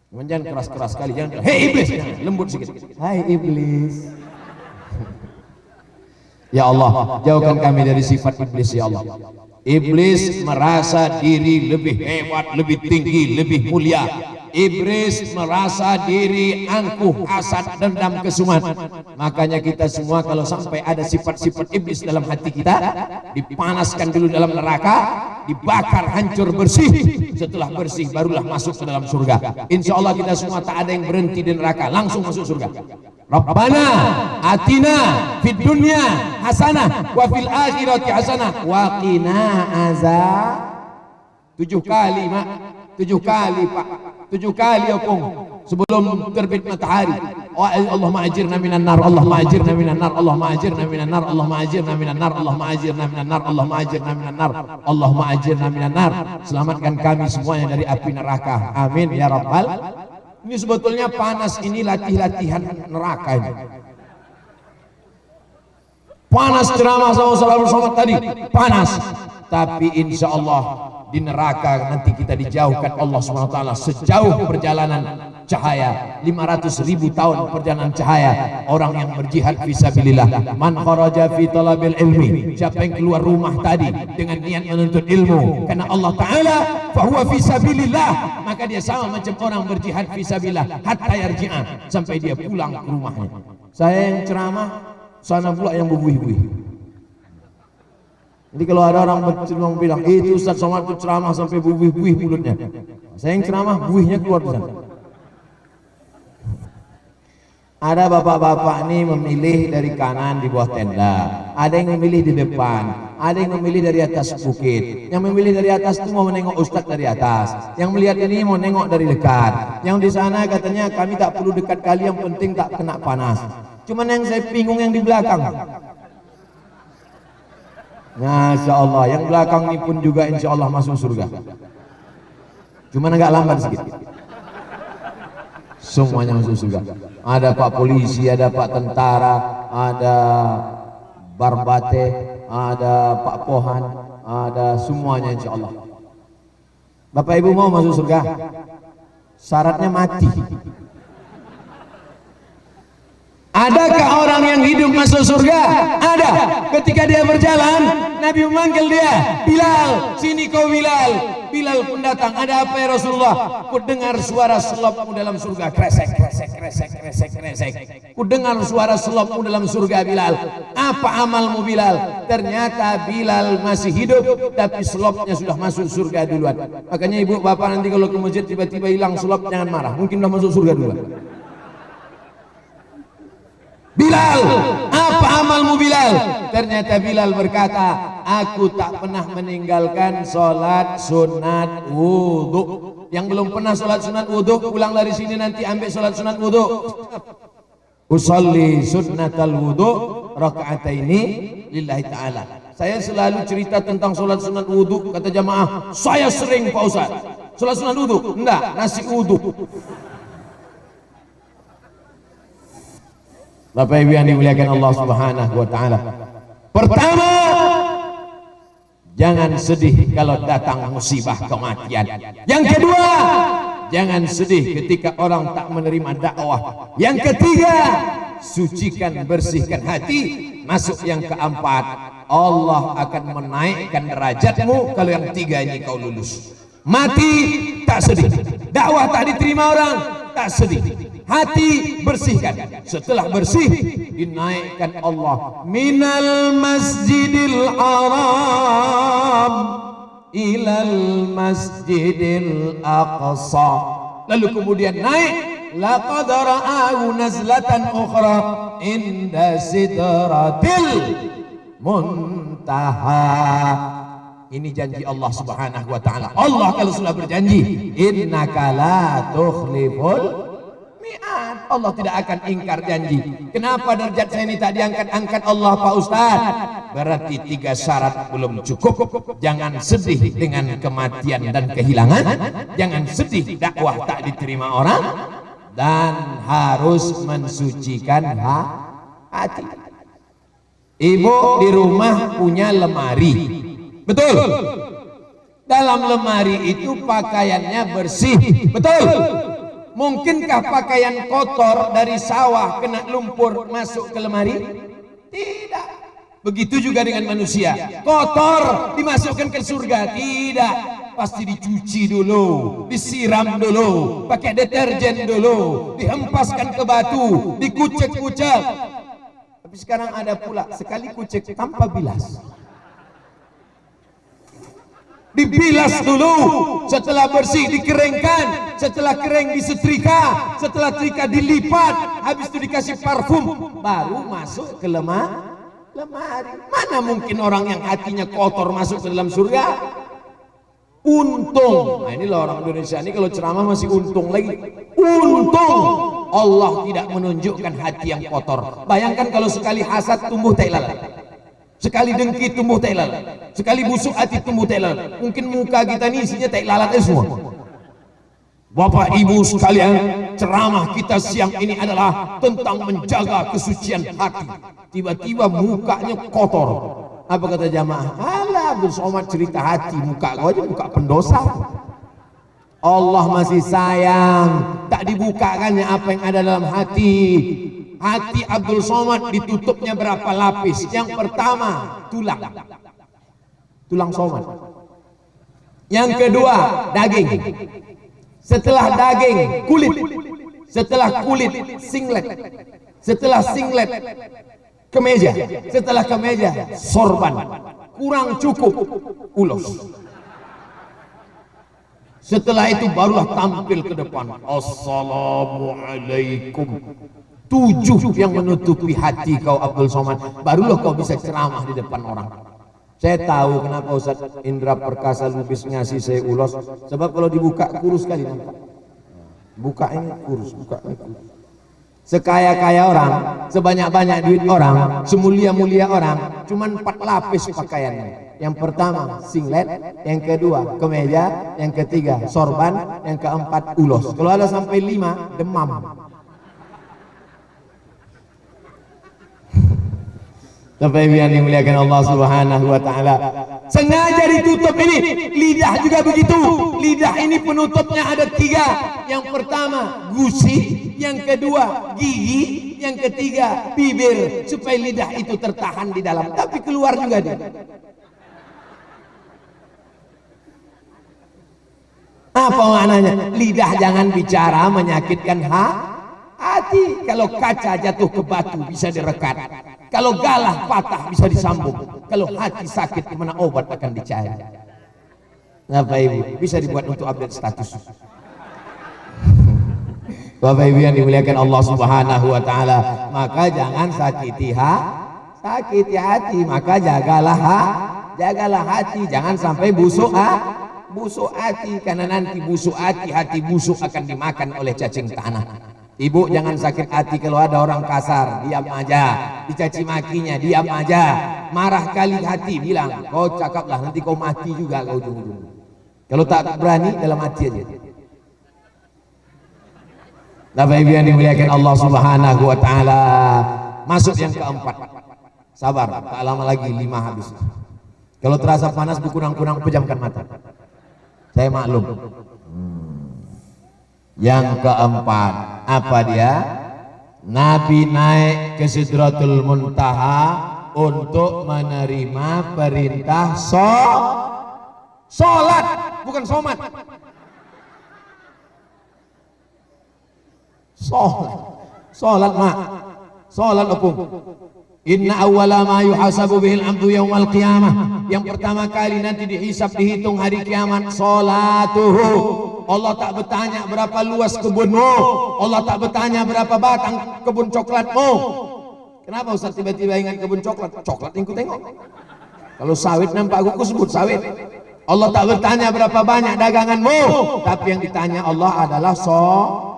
jangan keras-keras sekali, jangan hei iblis, lembut sedikit. Hai iblis. Ya Allah, jauhkan kami dari sifat iblis ya Allah. Iblis merasa diri lebih hebat, lebih tinggi, lebih mulia. Iblis merasa diri angkuh, hasad, dendam, kesumat. Makanya kita semua kalau sampai ada sifat-sifat iblis dalam hati kita, dipanaskan dulu dalam neraka, dibakar hancur bersih. Setelah bersih barulah masuk ke dalam surga. Insya Allah kita semua tak ada yang berhenti di neraka, langsung masuk surga. Rabbana atina fid dunya hasanah wa fil akhirati hasanah wa qina azab. 7 kali mak, 7 kali pak, 7 kali opung sebelum terbit matahari. Allahumma ajirna minan nar, Allahumma ajirna minan nar, Allahumma ajirna minan nar, Allahumma ajirna minan nar, Allahumma ajirna minan nar, Allahumma ajirna minan nar, Allahumma ajirna minan nar. Selamatkan kami semuanya dari api neraka. Amin ya rabbal. Ini sebetulnya panas ini latihan neraka ini. Panas ceramah sama saudara somad tadi, panas. Tapi insya Allah di neraka nanti kita dijauhkan Allah SWT sejauh perjalanan cahaya, 500.000 tahun perjalanan cahaya. Orang yang berjihad fisabilillah, man kharaja fi talabil ilmi, siapa yang keluar rumah tadi dengan niat menuntut ilmu karena Allah Ta'ala, fahuwa fisabilillah, maka dia sama macam orang berjihad fisabilillah hatta yarji'a, sampai dia pulang ke rumahnya. Saya yang ceramah, sana pula yang berbuih-buih. Jadi kalau ada orang berceramah bilang, itu Ustaz Somad itu ceramah sampai buih-buih mulutnya. Saya yang ceramah, buihnya keluar di sana. Ada bapak-bapak ini memilih dari kanan di bawah tenda, ada yang memilih di depan, ada yang memilih dari atas bukit. Yang memilih dari atas itu mau menengok Ustaz dari atas, yang melihat ini mau nengok dari dekat. Yang di sana katanya kami tak perlu dekat kali, yang penting tak kena panas. Cuman yang saya bingung yang di belakang. Masya Allah, yang belakang ini pun juga insya Allah masuk surga. Cuman agak lambat sedikit. Semuanya masuk surga. Ada Pak Polisi, ada Pak Tentara, ada Barbate, ada Pak Pohan, ada semuanya insya Allah. Bapak Ibu mau masuk surga? Syaratnya mati. Adakah orang yang hidup masuk surga? Ada. Ketika dia berjalan, Nabi memanggil dia, Bilal, sini kau Bilal. Bilal pun datang. Ada apa ya Rasulullah? Ku dengar suara selopmu dalam surga. Kresek, kresek, kresek, kresek, kresek. Ku dengar suara selopmu dalam surga Bilal. Apa amalmu Bilal? Ternyata Bilal masih hidup, tapi selopnya sudah masuk surga duluan. Makanya ibu bapak nanti kalau ke masjid tiba-tiba hilang selop, jangan marah. Mungkin sudah masuk surga duluan. Bilal, apa amalmu Bilal? Ternyata Bilal berkata, aku tak pernah meninggalkan sholat sunat wudhu. Yang belum pernah sholat sunat wudhu, pulang dari sini nanti ambil sholat sunat wudhu. Usalli sunnatal wudhu raka'ataini lillahi ta'ala. Saya selalu cerita tentang sholat sunat wudhu, kata jamaah, saya sering Pak Ustaz. Sholat sunat wudhu? Enggak, nasi wudhu. Bapak Ibu yang dimuliakan Allah Subhanahu wa taala. Pertama, jangan sedih kalau datang musibah kematian. Yang kedua, jangan sedih ketika orang tak menerima dakwah. Yang ketiga, sucikan, bersihkan hati. Masuk yang keempat, Allah akan menaikkan derajatmu kalau yang tiga ini kau lulus. Mati tak sedih, dakwah tak diterima orang tak sedih, hati bersihkan. Setelah bersih, dinaikkan Allah minal masjidil haram ilal masjidil aqsa. Lalu kemudian naik, laqad ra'ahu nazlatan ukhra inda sidratil muntaha. Ini janji Allah Subhanahu wa taala. Allah kalau sudah berjanji, innaka la tukhliful mi'ad. Allah tidak akan ingkar janji. Kenapa derajat saya ini tak diangkat-angkat Allah Pak Ustaz? Berarti 3 syarat belum cukup. Jangan sedih dengan kematian dan kehilangan, jangan sedih dakwah tak diterima orang, dan harus mensucikan hati. Ibu di rumah punya lemari, betul? Dalam lemari itu pakaiannya bersih, betul? Mungkinkah pakaian kotor dari sawah kena lumpur masuk ke lemari? Tidak. Begitu juga dengan manusia, kotor dimasukkan ke surga? Tidak. Pasti dicuci dulu, disiram dulu, pakai deterjen dulu, dihempaskan ke batu, dikucek-kucek. Tapi sekarang ada pula sekali kucek tanpa bilas. Dibilas dulu, setelah bersih dikeringkan, setelah kering disetrika, setelah setrika dilipat, habis itu dikasih parfum, baru masuk ke lemari. Mana mungkin orang yang hatinya kotor masuk ke dalam surga? Untung, nah inilah orang Indonesia ini kalau ceramah masih untung lagi. Untung Allah tidak menunjukkan hati yang kotor. Bayangkan kalau sekali hasad tumbuh tai lalat, sekali dengki tumbuh tai lalat, sekali busuk hati tumbuh tai lalat. Mungkin muka kita ini isinya tai lalatnya semua. Bapak Ibu sekalian, ceramah kita siang ini adalah tentang menjaga kesucian hati. Tiba-tiba mukanya kotor. Apa kata jamaah? Alah, Abdul Somad cerita hati, muka kau aja muka pendosa. Allah masih sayang, tak dibukakannya apa yang ada dalam hati. Hati Abdul Somad ditutupnya berapa lapis? Yang pertama, tulang somad. Yang kedua, daging. Setelah daging, kulit. Setelah kulit, singlet. Setelah singlet, kemeja. Setelah kemeja, sorban. Kurang cukup, ulos. Setelah itu barulah tampil ke depan. Assalamualaikum. 7 yang menutupi hati kau Abdul Somad, barulah kau bisa ceramah di depan orang. Saya tahu kenapa Ustaz Indra Perkasa Lubis ngasih saya ulos, sebab kalau dibuka kurus sekali nampak. Buka ini kurus, buka ini kurus. Sekaya-kaya orang, sebanyak-banyak duit orang, semulia-mulia orang, cuman 4 lapis pakaiannya. Yang pertama singlet, yang kedua kemeja, yang ketiga sorban, yang keempat ulos. Kalau ada sampai 5, demam. Bapak Ibu yang dimuliakan Allah Subhanahu wa taala, sengaja ditutup ini. Lidah juga begitu. Lidah ini penutupnya ada 3. Yang pertama gusi, yang kedua gigi, yang ketiga bibir, supaya lidah itu tertahan di dalam, tapi keluar juga dia. Apa maknanya? Lidah jangan bicara menyakitkan hati. Kalau kaca jatuh ke batu bisa direkat, kalau galah patah bisa disambung, kalau hati sakit mana obat akan dicari. Bapak Ibu, bisa dibuat untuk update status. Bapak Ibu yang dimuliakan Allah Subhanahu wa taala, maka jangan sakiti hati, maka jagalah hati, jangan sampai busuk hati, karena nanti busuk hati busuk akan dimakan oleh cacing tanah. Ibu jangan sakit hati kalau ada orang kasar, diam aja. Dicaci makinya, diam aja. Marah kali hati, bilang, kau cakaplah, nanti kau mati juga kau ujung-ujung. Kalau tak berani, dalam hati aja. Bapak Ibu yang dimuliakan Allah Subhanahu wa taala. Masuk yang keempat. Sabar, tak lama lagi 5 habis. Kalau terasa panas berkurang-kurang, pejamkan mata. Saya maklum. Yang keempat, apa dia? Nabi naik ke Sidratul Muntaha untuk menerima perintah sholat, bukan somat. Sholat mak, sholat opung. Inna awwala ma yuhasabu bihil abdu yaumal qiyamah. Yang pertama kali nanti dihisab, dihitung hari kiamat, sholatuhu. Allah tak bertanya berapa luas kebunmu, Allah tak bertanya berapa batang kebun coklatmu. Kenapa Ustaz tiba-tiba ingat kebun coklat? Coklat yang ku tengok. Kalau sawit nampak aku sebut sawit. Allah tak bertanya berapa banyak daganganmu, tapi yang ditanya Allah adalah sholat.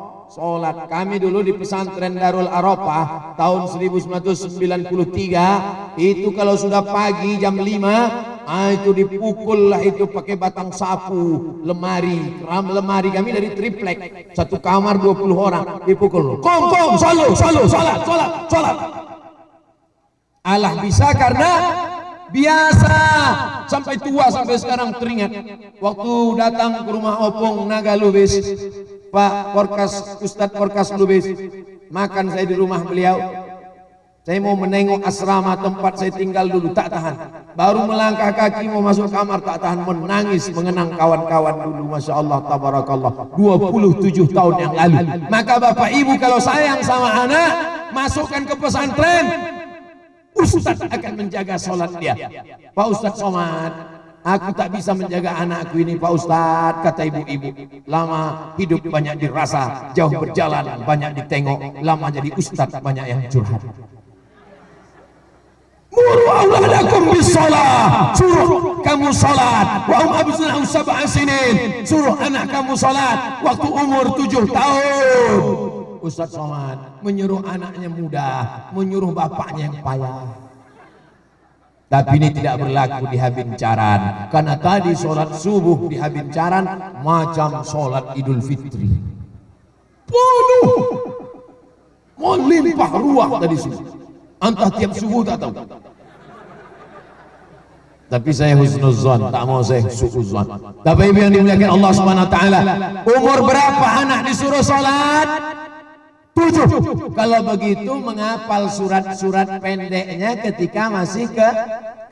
Kami dulu di pesantren Darul Arafah tahun 1993 itu kalau sudah pagi jam 5 itu dipukul lah itu pakai batang sapu, lemari kami dari triplek, satu kamar 20 orang dipukul. Kom, salat. Allah bisa karena biasa, sampai tua, sampai sekarang teringat waktu datang ke rumah Opung Naga Lubis, Pak Porkas, Ustadz Porkas Lubis, makan saya di rumah beliau. Saya mau menengok asrama tempat saya tinggal dulu, tak tahan. Baru melangkah kaki mau masuk kamar, tak tahan, menangis mengenang kawan-kawan dulu. Masya Allah, tabarakallah, 27 tahun yang lalu. Maka Bapak Ibu kalau sayang sama anak, masukkan ke pesantren, Ustadz akan menjaga sholat dia. Pak Ustadz Somad, aku tak bisa menjaga anakku ini Pak Ustadz, kata ibu-ibu. Lama hidup banyak dirasa, jauh berjalan banyak ditengok, lama jadi Ustadz banyak yang curhat. Muru auladakum bisalah, suruh kamu salat. Wa hum abna'u sab'a sinin, suruh anak kamu salat waktu umur 7 tahun. Ustaz Somad menyuruh anaknya muda, menyuruh bapaknya yang payah. Tapi ini tidak berlaku di Habincaran, karena tadi sholat subuh di Habincaran macam sholat Idul Fitri. Penuh, melimpah ruah tadi subuh. Entah tiap subuh tak tahu. Tapi saya husnuzon, tak mau saya suuzon. Bapak Ibu yang dimuliakan Allah Subhanahu wa taala, umur berapa anak disuruh salat? 7. Kalau begitu menghafal surat-surat pendeknya ketika masih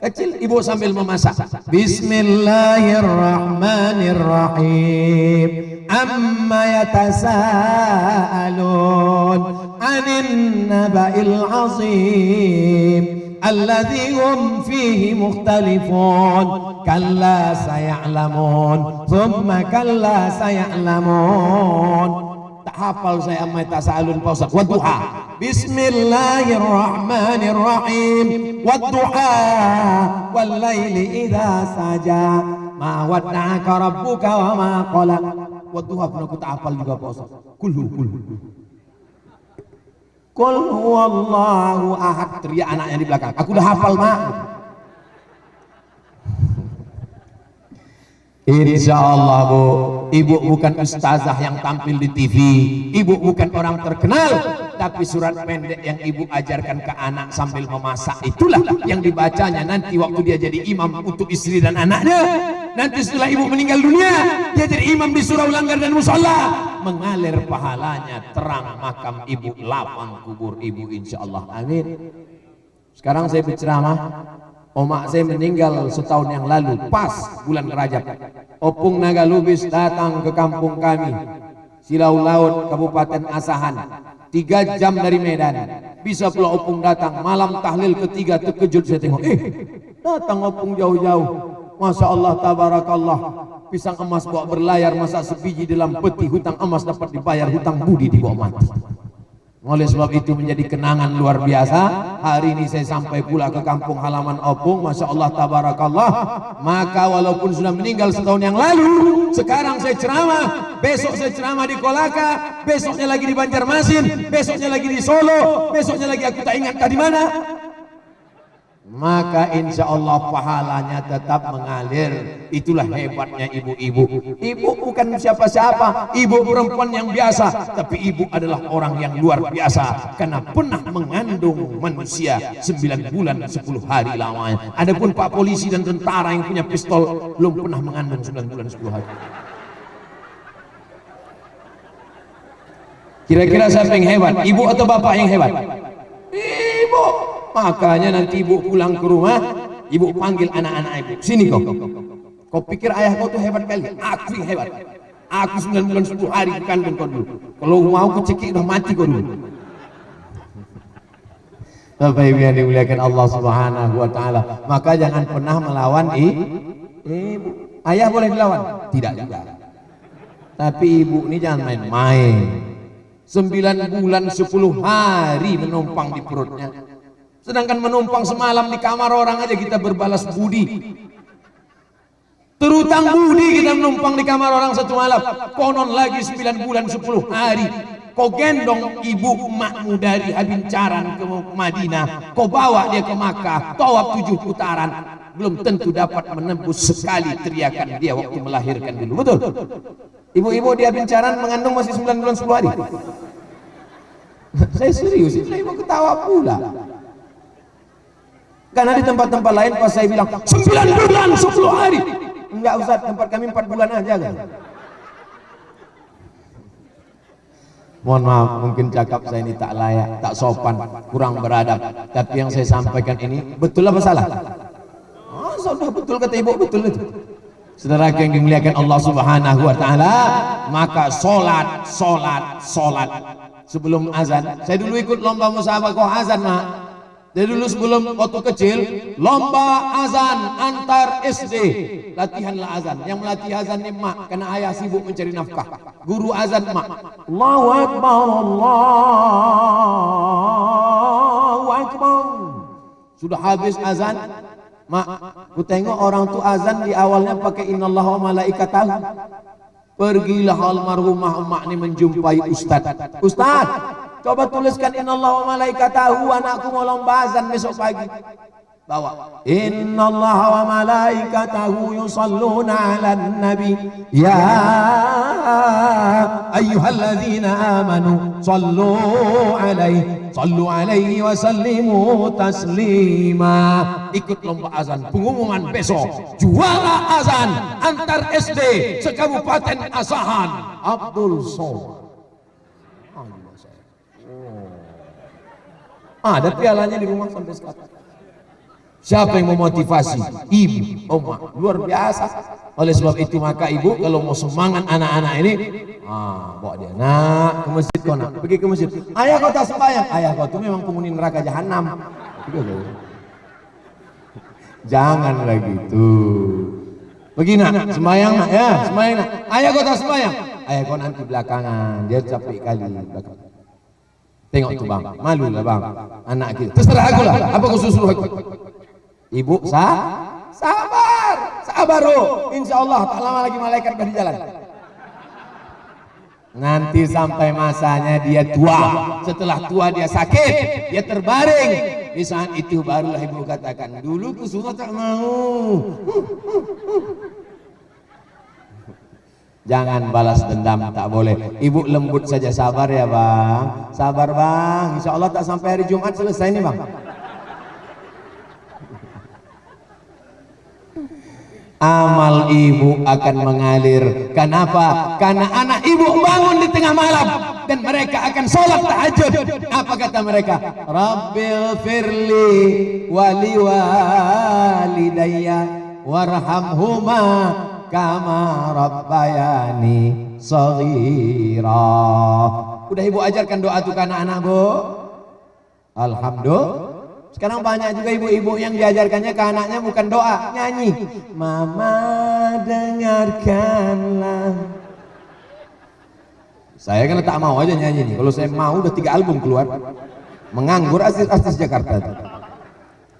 kecil. Ibu sambil memasak. Bismillahirrahmanirrahim. Amma yatasaalun 'anil naba'il 'azim alladzi hum fihi mukhtalifun. Kalla saya'lamun, thumma kalla saya'lamun. Tak hafal saya amma tasalun Pak Ustaz. Wadduha. Bismillahirrahmanirrahim. Wadduha wal laili idza saja. Ma wadda'aka rabbuka wa ma qala. Wadduha pun aku tak hafal juga Pak Ustaz. Kulhu. Qul huwallahu ahad. Teriak anaknya di belakang. Aku udah hafal, Mak. Insya Allah Bu, Ibu bukan ustazah yang tampil di TV, Ibu bukan orang terkenal, tapi surat pendek yang Ibu ajarkan ke anak sambil memasak itulah yang dibacanya nanti waktu dia jadi imam untuk istri dan anaknya. Nanti setelah Ibu meninggal dunia, dia jadi imam di surau langgar dan musola, mengalir pahalanya terang makam Ibu, lapang kubur Ibu, insya Allah. Amin. Sekarang saya berceramah. Omak saya meninggal setahun yang lalu, pas bulan Rajab. Opung Naga Lubis datang ke kampung kami, Silau Laut, Kabupaten Asahan, 3 jam dari Medan. Bisa pula Opung datang, malam tahlil ketiga terkejut saya tengok. Datang Opung jauh-jauh. Masya Allah, tabarakallah. Pisang emas bawa berlayar, masak sebiji dalam peti, hutang emas dapat dibayar, hutang budi dibawa mati. Oleh sebab itu menjadi kenangan luar biasa. hari ini saya sampai pula ke kampung halaman Opung, Masya Allah tabarakallah. Maka walaupun sudah meninggal setahun yang lalu, sekarang saya ceramah, besok saya ceramah di Kolaka, besoknya lagi di Banjarmasin, besoknya lagi di Solo, besoknya lagi aku tak ingat di mana. Maka insya Allah pahalanya tetap mengalir. Itulah hebatnya ibu-ibu. Ibu bukan siapa-siapa, ibu perempuan yang biasa, tapi ibu adalah orang yang luar biasa karena pernah mengandung manusia 9 bulan 10 hari lamanya. Adapun Pak polisi dan tentara yang punya pistol belum pernah mengandung 9 bulan 10 hari. Kira-kira siapa yang hebat, ibu atau bapak yang hebat? Ibu. Makanya nanti ibu pulang ke rumah, ibu panggil anak-anak ibu, sini kau. Kau pikir ayah kau tuh hebat kali? Aku yang hebat. Aku 9 bulan 10 hari kandung kau dulu. Kalau mau kecekik udah mati kau dulu. Bapak Ibu yang dimuliakan Allah Subhanahu wa taala, maka jangan pernah melawan ibu. Ayah boleh dilawan? Tidak juga. Tapi ibu ini jangan main-main. 9 bulan 10 hari menumpang di perutnya. Sedangkan menumpang semalam di kamar orang aja kita berbalas budi. Terutang budi kita menumpang di kamar orang satu malam. Konon lagi 9 bulan 10 hari. Kau gendong ibu emakmu dari Habincaran ke Madinah. Kau bawa dia ke Makkah, tawaf 7 putaran. Belum tentu dapat menembus sekali teriakan dia waktu melahirkan dulu. Betul? Ibu-ibu di Habincaran mengandung masih 9 bulan 10 hari. Saya serius, saya mau ketawa pula. Karena di tempat-tempat lain pas saya bilang 9 bulan 10 hari. Enggak Ustaz, tempat kami 4 bulan aja kan. Mohon maaf, mungkin cakap saya ini tak layak, tak sopan, kurang beradab. Tapi yang saya sampaikan ini betul apa salah? Oh, sudah betul kata ibu, betul itu. Saudara yang dimuliakan Allah Subhanahu wa taala, maka salat. Sebelum azan, saya dulu ikut lomba musabaqah azan, Mak. Jadi dulu sebelum waktu kecil, lomba azan antar SD, latihanlah azan. Yang melatih azan ini mak, karena ayah sibuk mencari nafkah. Guru azan mak. Allahu Akbar, Allahu Akbar. Sudah habis azan, mak, ku tengok orang tu azan di awalnya pakai innallaha wa malaikatahu. Pergilah almarhumah emak ini menjumpai Ustaz. Ustaz, coba tuliskan innallaha wa malaikatahu, anakku mau lomba azan besok pagi. Bawa. Innallaha wa malaikatahu yusalluna 'alan nabi ya ayyuhalladzina amanu sallu 'alaihi wa sallimu taslima. Ikut lomba azan, pengumuman besok juara azan antar SD sekabupaten Asahan, Abdul Somad. Ada pialanya di rumah sampai sekarang. Siapa yang memotivasi? Ibu, oma, luar biasa. Oleh sebab itu maka ibu kalau mau semangat anak-anak ini, bawa dia nak ke masjid, kau nak pergi ke masjid. Ayah kau tak sembahyang, ayah kau tu memang penghuni neraka jahanam. Jangan lagi tu. Pergi nak sembahyang nak, ya sembahyang nak. Ayah kau tak sembahyang, ayah kau nanti belakangan, dia capek kali belakang. Tengok tu bang, malu lah bang, anak kita. Terserah aku lah, apa kau suruh aku? Ibu sabar oh. Insya Allah tak lama lagi malaikat dah di jalan. Nanti sampai masanya dia tua. Setelah tua dia sakit, dia terbaring. Di saat itu barulah ibu katakan, dulu ku suruh tak mau. Jangan balas dendam, tak boleh. Ibu lembut saja, sabar ya bang. Sabar bang, insya Allah tak sampai hari Jumat selesai nih bang. Amal ibu akan mengalir. Kenapa? Karena anak ibu bangun di tengah malam dan mereka akan sholat tahajud. Apa kata mereka? Rabbil firli wali walidayya warhamhuma kama rabbayani shaghira. Udah ibu ajarkan doa itu ke anak-anak, Bu? Alhamdulillah. Sekarang banyak juga ibu-ibu yang diajarkannya ke anaknya bukan doa, nyanyi. Mama dengarkanlah. Saya kan tak mau aja nyanyi nih. Kalau saya mau udah 3 album keluar. Menganggur artis Jakarta itu.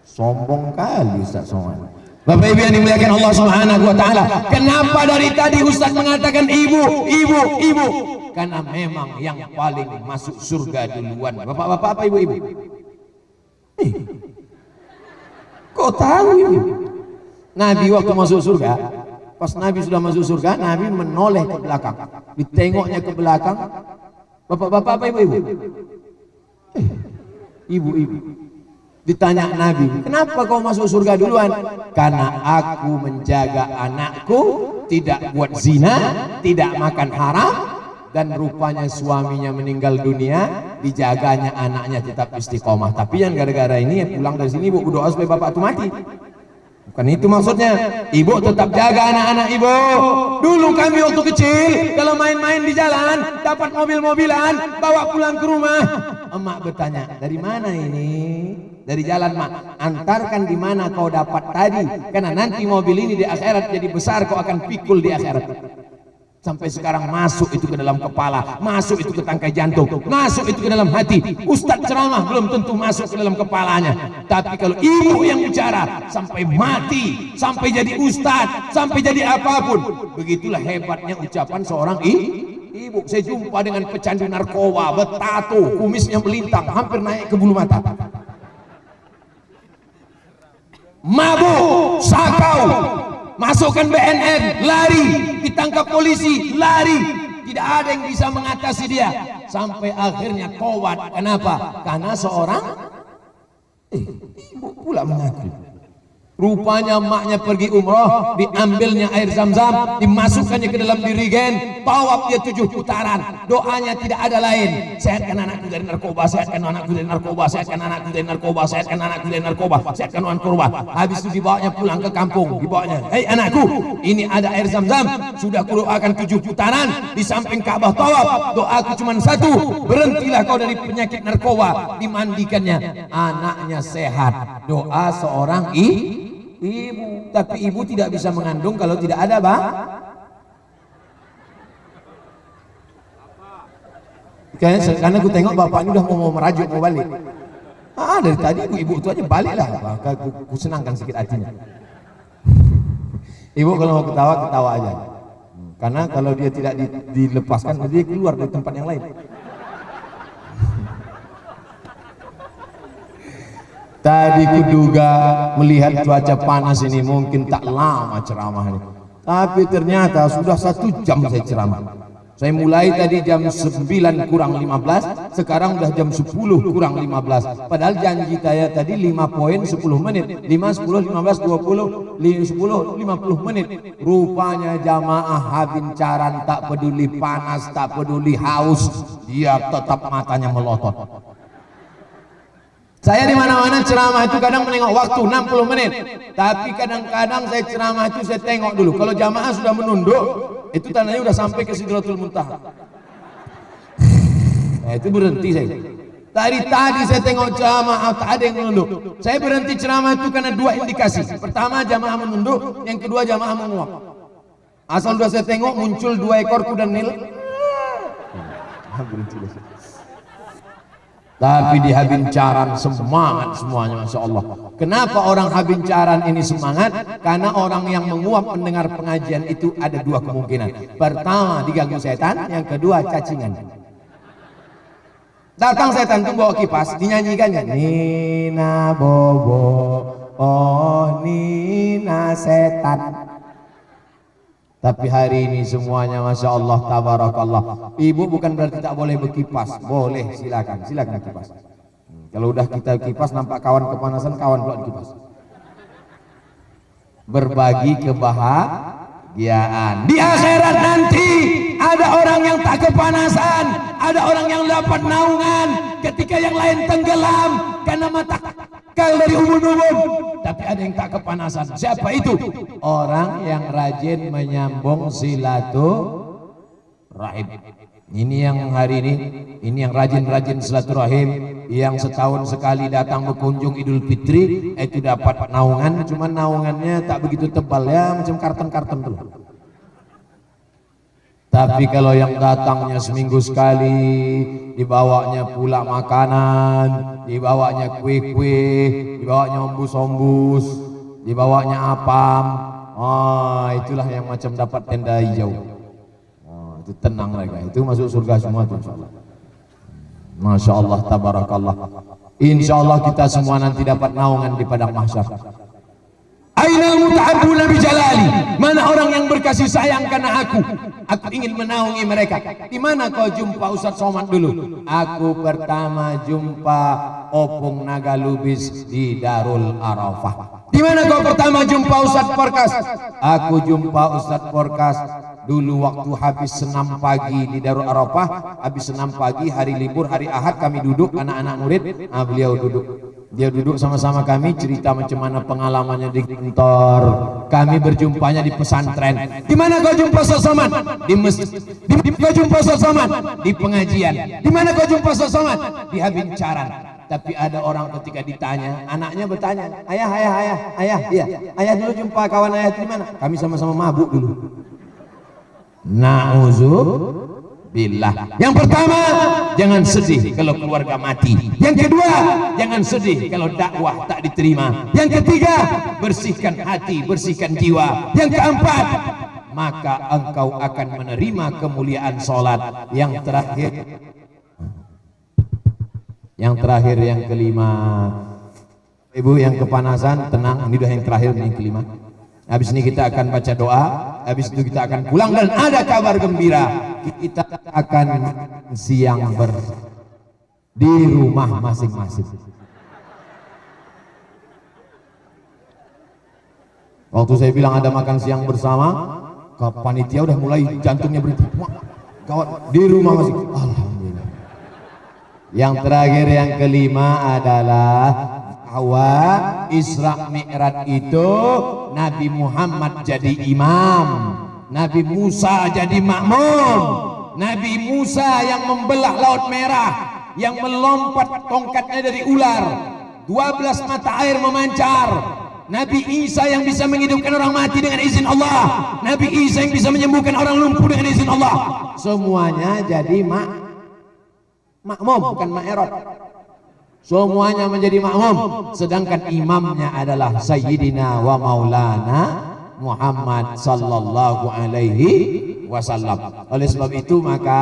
Sombong kali Ustaz Somad. Bapak Ibu yang dimuliakan Allah Subhanahu wa taala, kenapa dari tadi Ustaz mengatakan ibu, ibu, ibu? Karena memang yang paling masuk surga duluan. Bapak-bapak apa ibu-ibu? Kok tahu ibu? Nabi waktu masuk surga, pas Nabi sudah masuk surga, Nabi menoleh ke belakang. Ditengoknya ke belakang. Bapak-bapak apa ibu-ibu? Ibu-ibu. Ditanya Nabi, kenapa kau masuk surga duluan? Karena aku menjaga anakku, tidak buat zina, tidak makan haram, dan rupanya suaminya meninggal dunia, dijaganya anaknya tetap istiqomah. Tapi yang gara-gara ini pulang dari sini ibu berdoa supaya bapak itu mati. Bukan itu maksudnya. Ibu tetap jaga anak-anak ibu. Dulu kami waktu kecil kalau main-main di jalan dapat mobil-mobilan bawa pulang ke rumah. Emak bertanya, dari mana ini? Dari jalan mak. Antarkan di mana kau dapat tadi, karena nanti mobil ini di akhirat jadi besar, kau akan pikul di akhirat. Sampai sekarang masuk itu ke dalam kepala, masuk itu ke tangkai jantung, masuk itu ke dalam hati. Ustadz ceramah belum tentu masuk ke dalam kepalanya, tapi kalau ibu yang bicara sampai mati, sampai jadi ustadz, sampai jadi apapun, begitulah hebatnya ucapan seorang ibu. Saya jumpa dengan pecandu narkoba, bertato, kumisnya melintang, hampir naik ke bulu mata. Mabuk, sakau, masukkan BNN, lari, ditangkap polisi, lari, tidak ada yang bisa mengatasi dia, sampai akhirnya tobat. Kenapa? Karena seorang ibu pula mengaku. Rupanya maknya pergi umroh, diambilnya air zam-zam, dimasukkannya ke dalam dirigen, tawaf dia 7 putaran, doanya tidak ada lain. Sehatkan anakku dari narkoba, sehatkan anakku dari narkoba, sehatkan anakku dari narkoba, sehatkan anakku dari narkoba, sehatkan anakku narkoba. Habis itu dibawanya pulang ke kampung, dibawanya, hei anakku, ini ada air zam-zam, sudah kudoakan 7 putaran, di samping Ka'bah tawaf, doaku cuma 1, berhentilah kau dari penyakit narkoba. Dimandikannya, anaknya sehat. Doa seorang ibu. Tapi ibu tidak bisa mengandung kalau tidak ada karena aku tengok bapaknya udah mau merajuk mau balik. Dari tadi ibu itu aja baliklah, maka aku senangkan sedikit hatinya. Ibu kalau mau ketawa, ketawa aja, karena kalau dia tidak dilepaskan dia keluar dari tempat yang lain. Tadi kuduga melihat cuaca panas ini mungkin tak lama ceramah ini, tapi ternyata sudah 1 jam saya ceramah. Saya mulai tadi jam 9 kurang 15, sekarang udah jam 10 kurang 15. Padahal janji saya tadi 5 poin 10 menit, 5, 10, 15, 20, 10, 50 menit. Rupanya jamaah habincaran tak peduli panas, tak peduli haus, dia tetap matanya melotot. Saya di mana-mana ceramah itu kadang menengok waktu 60 menit, tapi kadang-kadang saya ceramah itu saya tengok dulu. Kalau jamaah sudah menunduk, itu tandanya udah sampai ke Sidratul Muntaha. Nah itu berhenti saya. Tadi saya tengok jamaah tak ada yang menunduk. Saya berhenti ceramah itu karena 2 indikasi. Pertama jamaah menunduk, yang kedua jamaah menguap. Asal sudah saya tengok muncul 2 ekor kuda nil. Tapi di Habincaran semangat semuanya, Masya Allah. Kenapa orang Habincaran ini semangat? Karena orang yang menguap mendengar pengajian itu ada 2 kemungkinan. Pertama diganggu setan, yang kedua cacingan. Datang setan itu bawa kipas, dinyanyikannya Nina Bobo, oh Nina setan. Tapi hari ini semuanya Masya Allah, tabarakallah. Ibu bukan berarti tak boleh berkipas, boleh, silakan kipas. Kalau udah kita kipas nampak kawan kepanasan, kawan pula kipas. Berbagi kebahagiaan. Di akhirat nanti ada orang yang tak kepanasan, ada orang yang dapat naungan ketika yang lain tenggelam karena mata kal dari ubun-ubun, tapi ada yang tak kepanasan. Siapa itu? Orang yang rajin menyambung silaturahim. Ini yang hari ini yang rajin silaturahim, yang setahun sekali datang berkunjung Idul Fitri, itu dapat naungan, cuman naungannya tak begitu tebal ya, macam karton-karton tuh. Tapi kalau yang datangnya seminggu sekali, dibawanya pula makanan, dibawanya kue-kue, dibawanya ombus-ombus, dibawanya apam. Oh, itulah yang macam dapat tenda hijau. Oh, itu tenang mereka, itu masuk surga semua tuh insyaallah. Masya Allah, tabarakallah. Insya Allah kita semua nanti dapat naungan di padang mahsyar. Ainal muta'abbuna bi jalali. Mana orang yang berkasih sayang karena aku ingin menaungi mereka. Di mana kau jumpa Ustaz Somad dulu? Aku pertama jumpa Opung Naga Lubis di Darul Arafah. Di mana kau pertama jumpa Ustaz Porkas? Aku jumpa Ustaz Porkas dulu waktu habis senam pagi di Darul Arafah. Habis senam pagi, hari libur, hari Ahad kami duduk, anak-anak murid. Beliau duduk. Dia duduk sama-sama kami, cerita macam mana pengalamannya di kantor. Kami berjumpanya di pesantren. Di mana kau jumpa Ustaz Somad? Di masjid. Kau jumpa Ustaz Somad? Di pengajian. Di mana kau jumpa Ustaz Somad? Di habincaran. Tapi ada orang ketika ditanya, anaknya bertanya, ayah, iya, ayah dulu jumpa kawan ayah di mana? Kami sama-sama mabuk dulu. Na'udzubillah. Yang pertama, jangan sedih kalau keluarga mati. Yang kedua, jangan sedih kalau dakwah tak diterima. Yang ketiga, bersihkan hati, bersihkan jiwa. Yang keempat, maka engkau akan menerima kemuliaan sholat. Yang terakhir, yang kelima. Ibu yang kepanasan, tenang, ini udah yang terakhir, ini yang kelima. Habis ini kita akan baca doa, habis itu kita akan pulang dan ada kabar gembira. Kita akan siang di rumah masing-masing. Waktu saya bilang ada makan siang bersama, panitia udah mulai jantungnya berhenti. Di rumah masing. Alhamdulillah. Yang terakhir, yang kelima adalah bahwa Isra Mi'raj itu Nabi Muhammad jadi imam, Nabi Musa jadi makmum. Nabi Musa yang membelah Laut Merah, yang melompat tongkatnya dari ular, 12 mata air memancar. Nabi Isa yang bisa menghidupkan orang mati dengan izin Allah, Nabi Isa yang bisa menyembuhkan orang lumpuh dengan izin Allah. Semuanya jadi makmum, bukan Mi'raj. Semuanya menjadi makmum, sedangkan imamnya adalah Sayyidina wa Maulana Muhammad sallallahu alaihi wasallam. Oleh sebab itu maka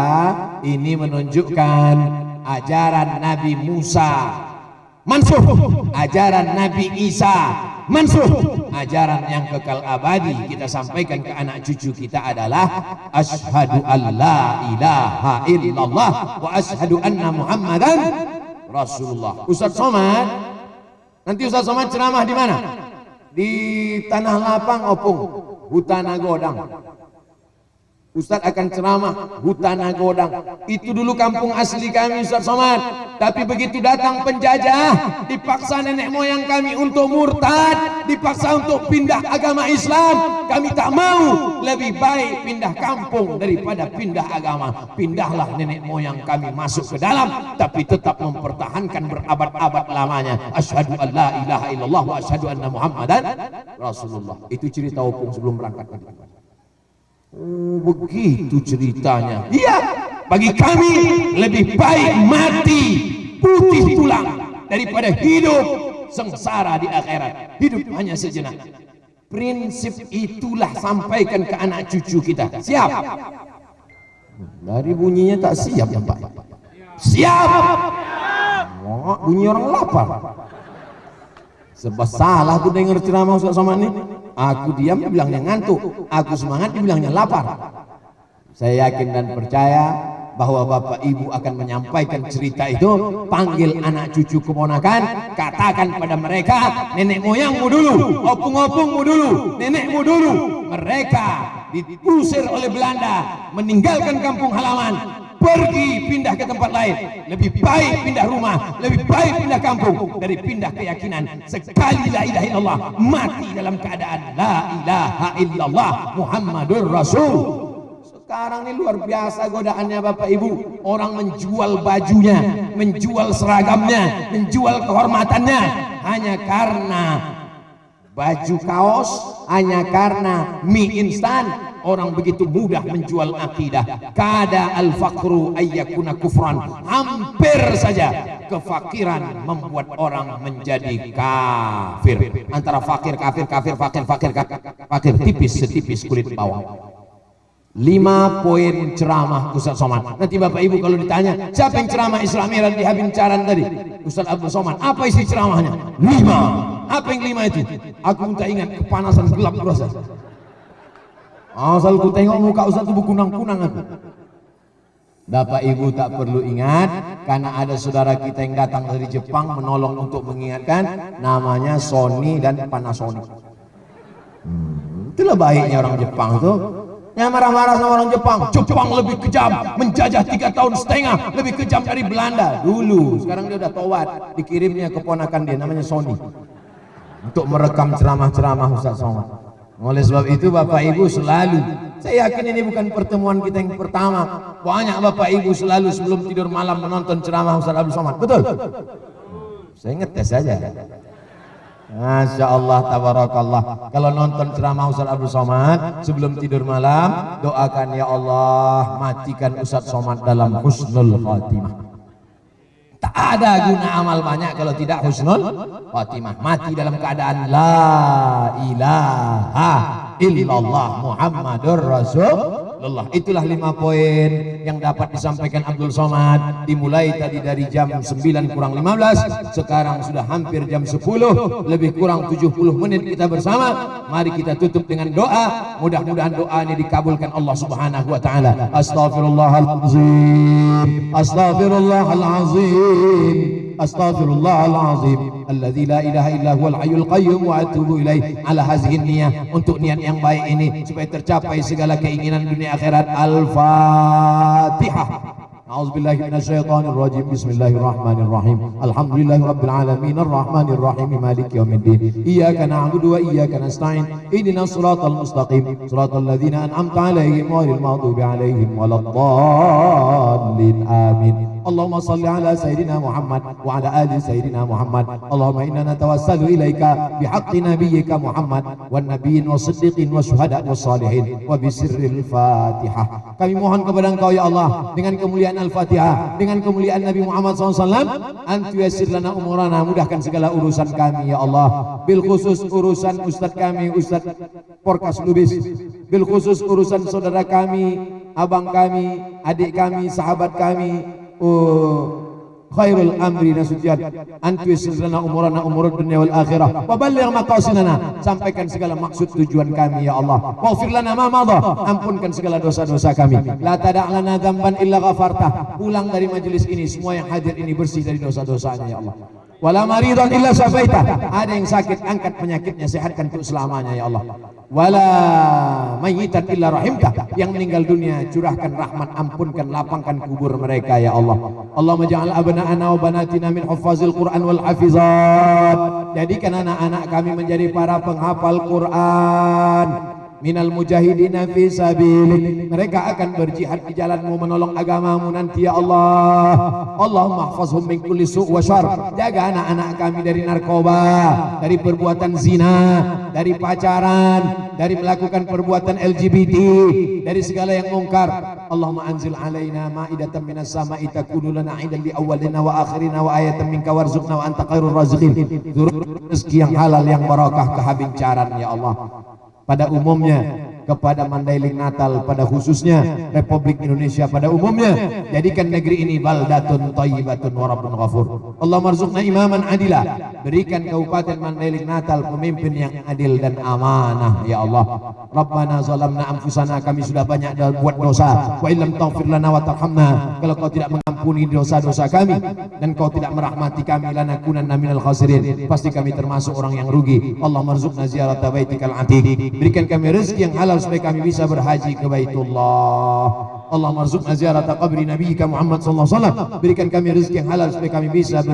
ini menunjukkan ajaran Nabi Musa mansuh, ajaran Nabi Isa mansuh, ajaran yang kekal abadi. Kita sampaikan ke anak cucu kita adalah asyhadu an la ilaha illallah wa asyhadu anna Muhammadan Rasulullah. Ustaz Somad, nanti Ustaz Somad ceramah di mana? Di Tanah Lapang Opung, Hutana Godang. Ustaz akan ceramah Hutana Godang. Itu dulu kampung asli kami Ustaz Somad. Tapi begitu datang penjajah, dipaksa nenek moyang kami untuk murtad, dipaksa untuk pindah agama Islam. Kami tak mau, lebih baik pindah kampung daripada pindah agama. Pindahlah nenek moyang kami masuk ke dalam, tapi tetap mempertahankan berabad-abad lamanya. Asyhadu an la ilaha illallah wa asyhadu anna Muhammadan Rasulullah. Itu cerita Opung sebelum berangkat. Oh, begitu ceritanya. Iya, bagi kami lebih baik mati putih tulang daripada hidup sengsara di akhirat. Hidup hanya sejenak. Prinsip itulah sampaikan ke anak cucu kita. Siap? Dari bunyinya tak siap ya Pak? Siap? Wah, bunyi orang lapar. Sebab salah aku dengar ceramah Ustaz Somad ini. Aku diam dibilangnya ngantuk, aku semangat dibilangnya lapar. Saya yakin dan percaya bahwa Bapak Ibu akan menyampaikan cerita itu. Panggil anak cucu keponakan, katakan pada mereka, nenek moyangmu dulu, opung-opungmu dulu, nenekmu dulu. Mereka diusir oleh Belanda, meninggalkan kampung halaman, pergi pindah ke tempat lain. Lebih baik pindah rumah, lebih baik pindah kampung dari pindah keyakinan. Sekali la ilaha illallah, mati dalam keadaan la ilaha illallah Muhammadur Rasul. Sekarang ini luar biasa godaannya Bapak Ibu. Orang menjual bajunya, menjual seragamnya, menjual kehormatannya hanya karena baju kaos, hanya karena mie instan, orang begitu mudah menjual akidah. Kada al-faqru ayyakuna kufran. Hampir saja kefakiran membuat orang menjadi kafir. Antara fakir, kafir, fakir, tipis setipis kulit bawang. 5 poin ceramah Ustaz Somad. Nanti Bapak Ibu kalau ditanya, siapa yang ceramah Islamiran di Habincaran tadi? Ustaz Abdul Somad. Apa isi ceramahnya? 5. Apa yang 5 itu? Aku minta ingat, kepanasan gelap berasa. Asal ku tengok muka Ustaz itu kunang-kunang aku. Bapak Ibu tak perlu ingat, karena ada saudara kita yang datang dari Jepang menolong untuk mengingatkan, namanya Sony dan Panasonic. Itulah baiknya orang Jepang tuh. Yang marah-marah sama orang Jepang. Jepang lebih kejam, menjajah 3,5 tahun, lebih kejam dari Belanda dulu. Sekarang dia udah towat, dikirimnya keponakan dia namanya Sony untuk merekam ceramah-ceramah Ustaz Somad. Oleh sebab itu Bapak Ibu selalu, saya yakin ini bukan pertemuan kita yang pertama, banyak Bapak Ibu selalu sebelum tidur malam menonton ceramah Ustaz Abdul Somad. Betul? Saya ngetes saja. Masya Allah, tabarakallah. Kalau nonton ceramah Ustaz Abdul Somad sebelum tidur malam, doakan ya Allah matikan Ustaz Somad dalam husnul khatimah. Tak ada guna amal banyak kalau tidak husnul khatimah. Mati dalam keadaan la ilaha illallah Muhammadur Rasulullah. Itulah 5 poin yang dapat disampaikan Abdul Somad. Dimulai tadi dari jam 9:15, sekarang sudah hampir jam 10, lebih kurang 70 menit kita bersama. Mari kita tutup dengan doa. Mudah-mudahan doa ini dikabulkan Allah Subhanahu wa taala. Astaghfirullahalazim. Astaghfirullahalazim. Astaghfirullahalazim. Alladzi la ilaha illa huwal hayyul qayyum wa atubu ilaih. Ala hazihi niyah, untuk niat yang baik ini supaya tercapai segala keinginan dunia akhirat. Al-Fatihah. A'udzubillahi minasyaitonir rajim. Bismillahirrahmanirrahim. Alhamdulillahirabbil alamin arrahmanir rahim maliki yaumiddin. Iyyaka na'budu wa iyyaka nasta'in. Ihdinas siratal mustaqim. Siratal ladzina an'amta 'alaihim ghairil maghdubi 'alaihim waladdallin. Amin. Allahumma salli ala Sayyidina Muhammad wa ala ali Sayyidina Muhammad. Allahumma inna natawassalu ilaika bihaqqi nabiyyika Muhammad wan nabiyyin wasiddiqin wasyuhada wassalihin wa bisirril Fatihah. Kami mohon kepada Engkau ya Allah dengan kemuliaan Al-Fatihah, dengan kemuliaan Nabi Muhammad SAW, antu yassir lana umurana, mudahkan segala urusan kami ya Allah. Bil khusus urusan Ustadz kami, Ustadz Porkas Lubis. Bil khusus urusan saudara kami, abang kami, adik kami, sahabat kami. Khairul amri nasution antu yassirlana umurana umurud dunya wal akhirah wa balligh maqasidana, sampaikan segala maksud tujuan kami ya Allah. Waghfir lana ma madha, ampunkan segala dosa-dosa kami. La tada' lana dzamban illa ghafartah, pulang dari majelis ini semua yang hadir ini bersih dari dosa-dosanya ya Allah. Wala maridan illa syafaitah, ada yang sakit angkat penyakitnya, sehatkan untuk selamanya ya Allah. Wala mayyitan illa rahimtah, yang meninggal dunia curahkan rahmat, ampunkan, lapangkan kubur mereka ya Allah. Allahumma ja'al abna'ana wa banatina min huffazil Qur'an wal hafizat, jadikan anak-anak kami menjadi para penghafal Quran. Minal mujahidina fi sabilik, mereka akan berjihad di jalanmu, menolong agamamu nanti ya Allah. Allahumma hafazhum min kulli su' wa syarr, jaga anak-anak kami dari narkoba, dari perbuatan zina, dari pacaran, dari melakukan perbuatan LGBT, dari segala yang mungkar. Allahumma anzil alaina ma'idatan minas sama'i takunu lana 'idan li awwalina wa akhirina wa ayatan minka warzuqna wa anta khairur raziqin. Rezeki yang halal yang barakah kehabincaran ya Allah. Pada umumnya, kepada Mandailing Natal pada khususnya, Republik Indonesia pada umumnya, jadikan negeri ini baldatun thayyibatun wa rabbun ghafur. Allahumma arzuqna imaman adila, berikan Kabupaten Mandailing Natal pemimpin yang adil dan amanah ya Allah. Rabbana zalamna anfusana, kami sudah banyak buat dosa. Wa illam taghfir lana wa tarhamna, kalau kau tidak mengampuni dosa-dosa kami dan kau tidak merahmati kami, lanakunanna minal khasirin, pasti kami termasuk orang yang rugi. Allahumma arzuqna ziyarata baitikal atiq, berikan kami rezeki yang halal supaya kami bisa berhaji ke Baitullah. Allahumma arzuqna ziyarata qabri nabiyyika Muhammad sallallahu alaihi wasallam, berikan kami rezeki yang halal supaya kami bisa